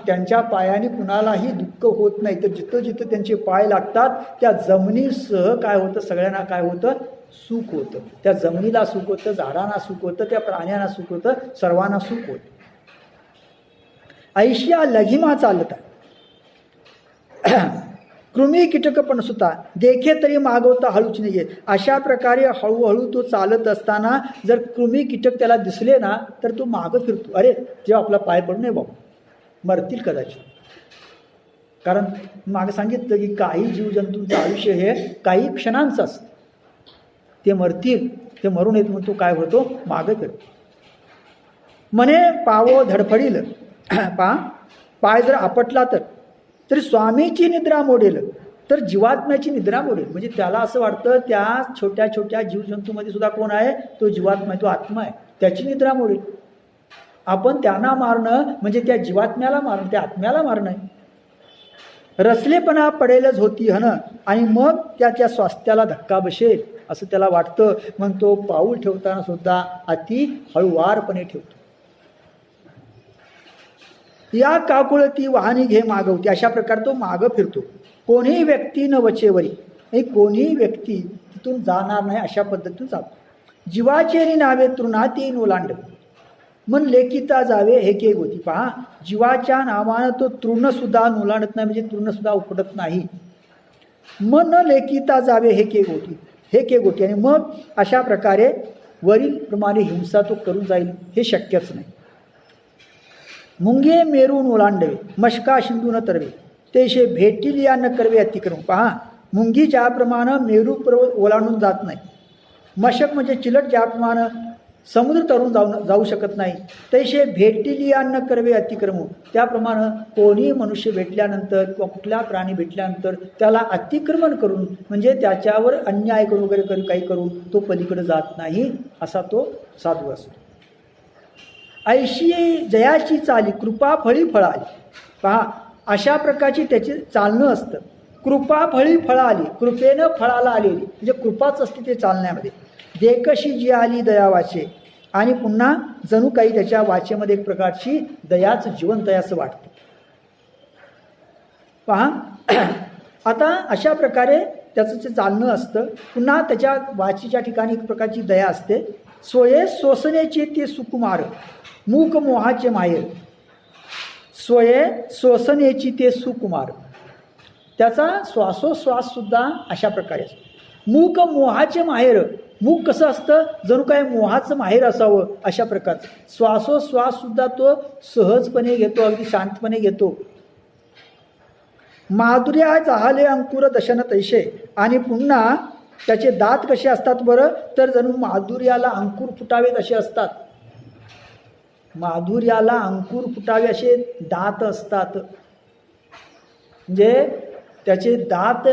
त्यांच्या पायाने कुणालाही दुःख होत नाही. तर जिथं जिथं त्यांचे पाय लागतात त्या जमिनीसह काय होतं, सगळ्यांना काय होतं, सुख होतं. त्या जमिनीला सुख होतं, झाडांना सुख होतं, त्या प्राण्यांना सुख होतं, सर्वांना सुख होतं. ऐशिया लघिमा चालत कृमी कीटक पण सुद्धा देखे तरी मागवता हळूच नाही. अशा प्रकारे हळूहळू तो चालत असताना जर कृमी कीटक त्याला दिसले ना तर तो मागं फिरतो. अरे जेव्हा आपला पाय पडू नये बाबा, मरतील कदाचित. कारण मागे सांगितलं की काही जीवजंतूंचं आयुष्य हे काही क्षणांचं असतं. ते मरतील, ते मरून येत म्हणून तो काय होतो, मागं फिरतो. म्हणे पावो धडफडील पाय जर आपटला तरी स्वामीची निद्रा मोडेल, तर जीवात्म्याची निद्रा मोडेल. म्हणजे त्याला असं वाटतं त्या छोट्या छोट्या जीवजंतूमध्ये सुद्धा कोण आहे, तो जीवात्मा आहे, तो आत्मा आहे, त्याची निद्रा मोडेल. आपण त्यांना मारणं म्हणजे त्या जीवात्म्याला मारणं, त्या आत्म्याला मारणं आहे. रचलेपणा पडेलच होती हन, आणि मग त्या स्वास्थ्याला धक्का बसेल असं त्याला वाटतं. मग तो पाऊल ठेवताना सुद्धा अति हळुवारपणे ठेवतो. या काकुळती वाहनी घे मागवते, अशा प्रकारे तो मागं फिरतो. कोणीही व्यक्ती न वचेवरी, कोणीही व्यक्ती तिथून जाणार नाही अशा पद्धतीतून जातो. जीवाचेरी नावे तृणाती ओलांड मन लेखिता जावे हे के गोती. पहा, जीवाच्या नावानं तो तृणसुद्धा ओलांडत नाही, म्हणजे तृणसुद्धा उपडत नाही. मन लेखिता जावे हे के गोती, हे के गोटी. आणि मग अशा प्रकारे वरील प्रमाणे हिंसा तो करून जाईल हे शक्यच नाही. मुंगे मेरून ओलांडवे मशका शिंदू न तरवे, तेशे भेटील या न करवे अतिक्रम. पहा, मुंगी ज्याप्रमाणे मेरू पर्वत ओलांडून जात नाही, मशक म्हणजे चिलट ज्याप्रमाणे समुद्र तरून जाऊ शकत नाही, तैसे भेटील या न करवे अतिक्रमू. त्याप्रमाणे कोणी मनुष्य भेटल्यानंतर किंवा कुठल्या प्राणी भेटल्यानंतर त्याला अतिक्रमण करून म्हणजे त्याच्यावर अन्याय करून वगैरे काही करून तो पलीकडे जात नाही, असा तो साधू असतो. ऐशी जयाची चाली कृपा फळी फळाली. पहा, अशा प्रकारची त्याचे चालणं असतं. कृपा फळी फळाली, कृपेनं फळाला आलेली म्हणजे कृपाच असते ते चालण्यामध्ये. देखशी जी आली दया वाचे, आणि पुन्हा जणू काही त्याच्या वाचेमध्ये एक प्रकारची दयाच जिवंत आहे असं वाटतं. पहा, आता अशा प्रकारे त्याचं जे चालणं असतं. पुन्हा त्याच्या वाचीच्या ठिकाणी एक प्रकारची दया असते. स्वये सोसण्याचे ते सुकुमार मूक मोहाचे माहेर. स्वये सोसण्याची ते सुकुमार, त्याचा श्वासोश्वास सुद्धा अशा प्रकारे असतो. मूक मोहाचे माहेर, मूक कसं असतं, जणू काय मोहाचं माहेर असावं अशा प्रकारचं. श्वासोश्वास सुद्धा तो सहजपणे घेतो, अगदी शांतपणे घेतो. माधुर्या जाहले अंकुर दशन तैसे, आणि पुन्हा त्याचे दात कसे असतात बरं, तर जणू माधुर्याला अंकुर फुटावेत असे असतात. माधुर्याला अंकुर फुटावे असे दात असतात. म्हणजे त्याचे दात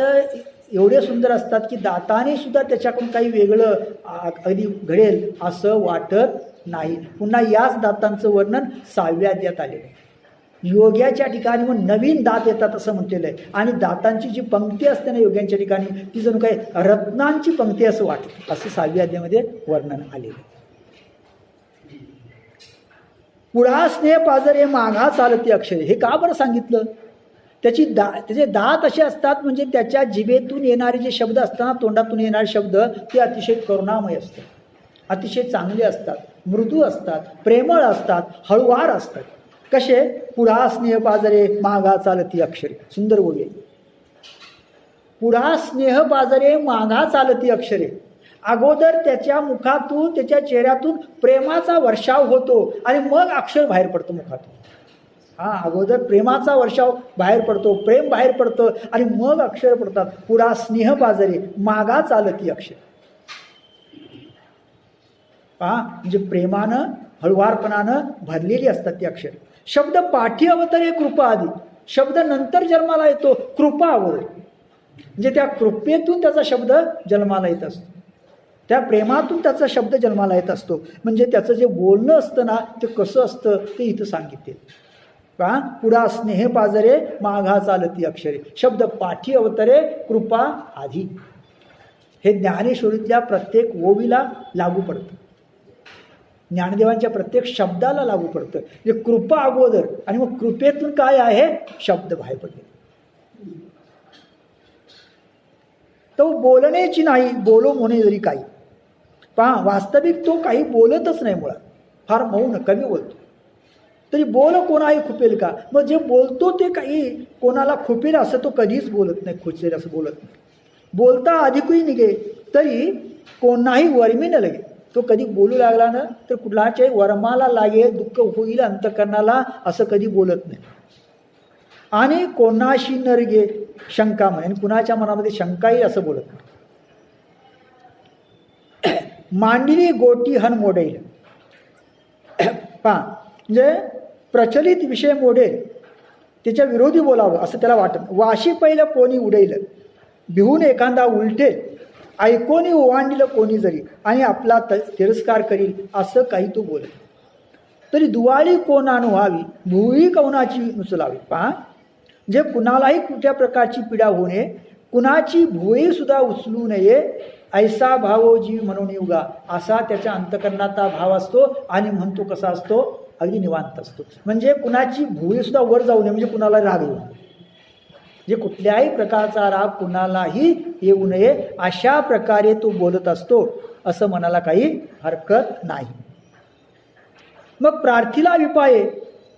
एवढे सुंदर असतात की दाताने सुद्धा त्याच्याकडून काही वेगळं अगदी घडेल असं वाटत नाही. पुन्हा याच दातांचं वर्णन 6व्या अध्यायात आलेलं आहे. योग्याच्या ठिकाणी मग नवीन दात येतात असं म्हटलेलं आहे. आणि दातांची जी पंक्ती असते ना योग्यांच्या ठिकाणी, ती जणू काही रत्नांची पंक्ती असं वाटतं, असं 6व्या अध्यायामध्ये वर्णन आलेलं आहे. पुढा स्नेह पाजरे माघा चालती अक्षरे, हे का बरं सांगितलं. त्याचे दात असे असतात म्हणजे त्याच्या जिभेतून येणारे जे शब्द असतात, तोंडातून येणारे शब्द ते अतिशय करुणामय असतात, अतिशय चांगले असतात, मृदू असतात, प्रेमळ असतात, हळुवार असतात. कसे, पुढा स्नेह पाजरे माघा चालती अक्षरे. सुंदर बोलले. पुढा स्नेह पाजरे माघा चालती अक्षरे. अगोदर त्याच्या मुखातून त्याच्या चेहऱ्यातून प्रेमाचा वर्षाव होतो आणि मग अक्षर बाहेर पडतो मुखातून. अगोदर प्रेमाचा वर्षाव बाहेर पडतो, प्रेम बाहेर पडतं आणि मग अक्षर पडतात. पुढा स्नेह पाजरे मागा चालती अक्षर. म्हणजे प्रेमानं हळुवारपणानं भरलेली असतात ती अक्षर. शब्द पाठी अवतरे कृपा आधी, शब्द नंतर जन्माला येतो, कृपा अगोदर. म्हणजे त्या कृपेतून त्याचा शब्द जन्माला येत असतो, त्या प्रेमातून त्याचा शब्द जन्माला येत असतो. म्हणजे त्याचं जे बोलणं असतं ना ते कसं असतं ते इथं सांगितले. पुढा स्नेह पाजरे माघा चालती अक्षरे, शब्द पाठी अवतरे कृपा आधी. हे ज्ञानेश्वरीतल्या प्रत्येक ओवीला लागू पडतं, ज्ञानदेवांच्या प्रत्येक शब्दाला लागू पडतं. म्हणजे कृपा अगोदर आणि मग कृपेतून काय आहे, शब्द बाहेर पडले. तो बोलण्याची नाही, बोलो म्हणे जरी काही. पहा, वास्तविक तो काही बोलतच नाही मुळात, फार मौन कमी बोलतो. तरी बोल कोणाही खुपेल का? मग जे बोलतो ते काही कोणाला खुपेल असं तो कधीच बोलत नाही, खुचेल असं बोलत नाही. बोलता अधिकही निघे तरी कोणाही वर्मी न लगे. तो कधी बोलू लागला ना तर कुठलाच्याही वर्माला लागेल, दुःख होईल अंतकरणाला, असं कधी बोलत नाही. आणि कोणाशी न गे शंका म्हणे, आणि कुणाच्या मनामध्ये शंका येईल असं बोलत नाही. मांडली गोटी हन मोडेल. पहा, म्हणजे प्रचलित विषय मोडेल, त्याच्या विरोधी बोलावं असं त्याला वाटत. वाशी पहिलं कोणी उडेल, भिवून एखादा उलटेल, ऐकोनी ओवांडील कोणी जरी, आणि आपला तिरस्कार करील असं काही तो बोलेल. तरी दुवाळी कोणान व्हावी, भुई कवनाची नुचलावी. पहा, जे कुणालाही कुठल्या प्रकारची पीडा होऊ नये, कुणाची भुई सुद्धा उचलू नये, ऐसा भावो जीव म्हणून युगा, असा त्याच्या अंतकरणाचा भाव असतो. आणि म्हणतो कसा असतो, अगदी निवांत असतो. म्हणजे कुणाची भुई सुद्धा वर जाऊ नये, म्हणजे कुणाला राग येऊ नये, जे कुठल्याही प्रकारचा राग कुणालाही येऊ नये, अशा प्रकारे तो बोलत असतो, असं मनाला काही हरकत नाही. मग प्रार्थीला विपाये,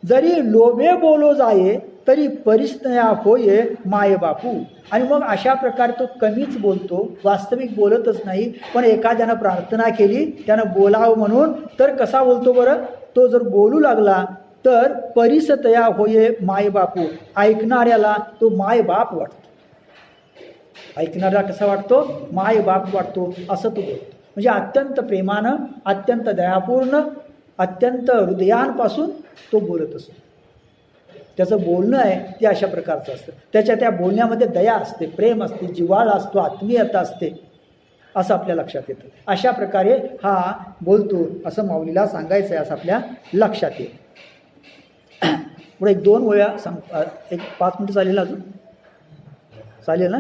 जरी लोभे बोलो जाये, तरी परिस्नया होये माये बापू. आणि मग अशा प्रकारे तो कमीच बोलतो, वास्तविक बोलतच नाही. पण एखाद्यानं प्रार्थना केली, त्यानं बोलावं म्हणून, तर कसा बोलतो बरं? तो जर बोलू लागला तर परिसतया होये माय बापू, ऐकणाऱ्याला तो माय बाप वाटतो. ऐकणाऱ्याला कसा वाटतो? माय बाप वाटतो, असं तो बोलतो. म्हणजे अत्यंत प्रेमानं, अत्यंत दयापूर्ण, अत्यंत हृदयांपासून तो बोलत असतो. त्याचं बोलणं आहे ते अशा प्रकारचं असतं. त्याच्या त्या बोलण्यामध्ये दया असते, प्रेम असते, जिव्हाळा असतो, आत्मीयता असते, असं आपल्या लक्षात येतं. अशा प्रकारे हा बोलतो असं माऊलीला सांगायचं आहे, असं आपल्या लक्षात येतं. पुढे एक दोन वेळा एक 5 मिनिटं चालेल, अजून चालेल ना?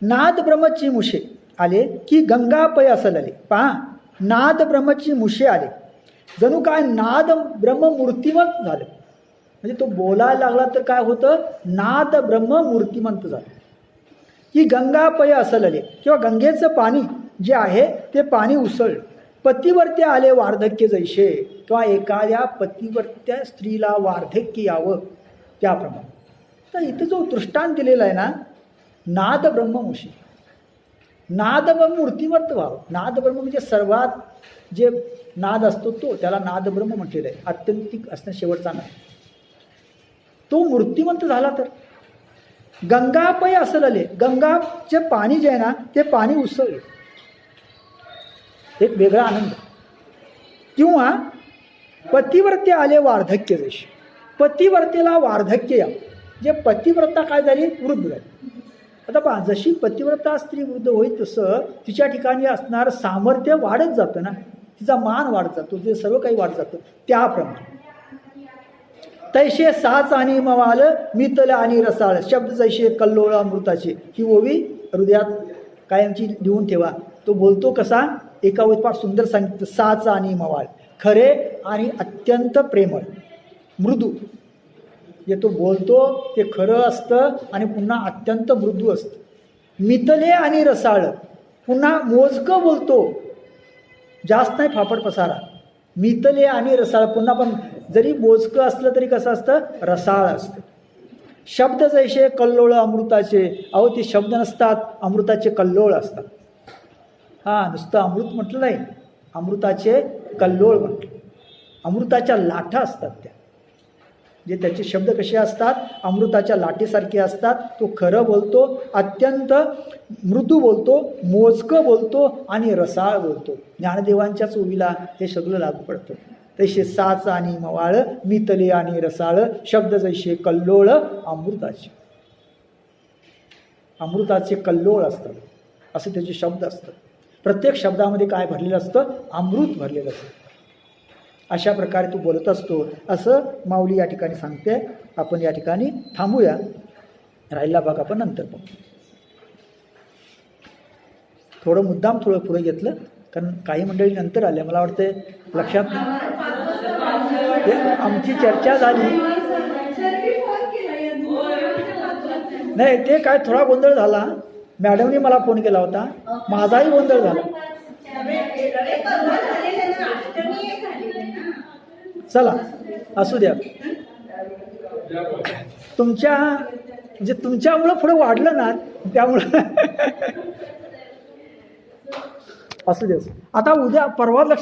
नाद ब्रह्मची मुशे आले की गंगा पै असलले. पहा, नाद ब्रह्मची मुशे आले, जणू काय नाद ब्रह्म मूर्तिमंत झालं. म्हणजे तो बोलायला लागला तर काय होतं? नाद ब्रह्म मूर्तिमंत झालं. की गंगा पै असलले, किंवा गंगेचं पाणी जे आहे ते पाणी उसळलं. पतिवर्ते आले वार्धक्य जैसे, किंवा एखाद्या पतिवर्त्या स्त्रीला वार्धक्य यावं त्याप्रमाणे. तर इथं जो दृष्टांत दिलेला आहे ना, नाद ब्रह्ममुशी, नाद ब्रह्म मूर्तिमंत व्हावं. नाद ब्रह्म म्हणजे सर्वात जे नाद असतो तो, त्याला नाद ब्रह्म म्हटलेलं आहे. आत्यंतिक असणं शेवटचा नाद, तो मूर्तिमंत झाला तर. गंगा पै असलले, गंगाचे पाणी जे आहे ना ते पाणी उसळले, एक वेगळा आनंद. किंवा पतिव्रते आले वार्धक्य जैसे, पतिव्रतेला वार्धक्य या, जे पतिव्रता काय झाली? वृद्ध झाली. आता पहा, जशी पतिव्रता स्त्री वृद्ध होईल तसं तिच्या ठिकाणी असणारं सामर्थ्य वाढत जातं ना, तिचा मान वाढत जातो, ते सर्व काही वाढत जातं. त्याप्रमाणे तैसे साच आणि मवाल मितल आणि रसाळ, शब्द जैसे कल्लोळ अमृताचे. ही ओवी हृदयात कायमची लिहून ठेवा. तो बोलतो कसा? एका ओळीत फार सुंदर सांगितलं, साच आणि मवाळ, खरे आणि अत्यंत प्रेमळ, मृदू. जे तो बोलतो ते खरं असतं आणि पुन्हा अत्यंत मृदू असतं. मितले आणि रसाळ, पुन्हा मोजकं बोलतो, जास्त नाही फापड पसारा. मितले आणि रसाळ, पुन्हा पण जरी मोजकं असलं तरी कसं असतं? रसाळ असतं. शब्द जैसे कल्लोळ अमृताचे, अहो ते शब्द नसतात, अमृताचे कल्लोळ असतात. हां, नुसतं अमृत म्हटलं नाही, अमृताचे कल्लोळ म्हटलं. अमृताच्या लाटा असतात त्या, जे त्याचे शब्द कसे असतात? अमृताच्या लाटेसारखे असतात. तो खरं बोलतो, अत्यंत मृदू बोलतो, मोजकं बोलतो आणि रसाळ बोलतो. ज्ञानदेवांच्या चोवीला हे सगळं लागू पडतं. तसे साच आणि मवाळ, मितले आणि रसाळ, शब्द जैसे कल्लोळ अमृताचे. अमृताचे कल्लोळ असतात, असे त्याचे शब्द असतात. प्रत्येक शब्दामध्ये काय भरलेलं असतं? अमृत भरलेलं असतं. अशा प्रकारे तो बोलत असतो, असं माऊली या ठिकाणी सांगते. आपण या ठिकाणी थांबूया, राहिला भाग आपण नंतर पाहू. थोडं मुद्दाम थोडं पुढे घेतलं, कारण काही मंडळी नंतर आल्या, मला वाटतं लक्षात आमची चर्चा झाली नाही. ते काय थोडा गोंधळ झाला, मॅडमनी मला फोन केला होता, माझाही गोंधळ झाला. चला असू द्या. तुमच्या म्हणजे तुमच्यामुळं पुढे वाढलं ना, त्यामुळं असू द्या. आता उद्या परवा लक्ष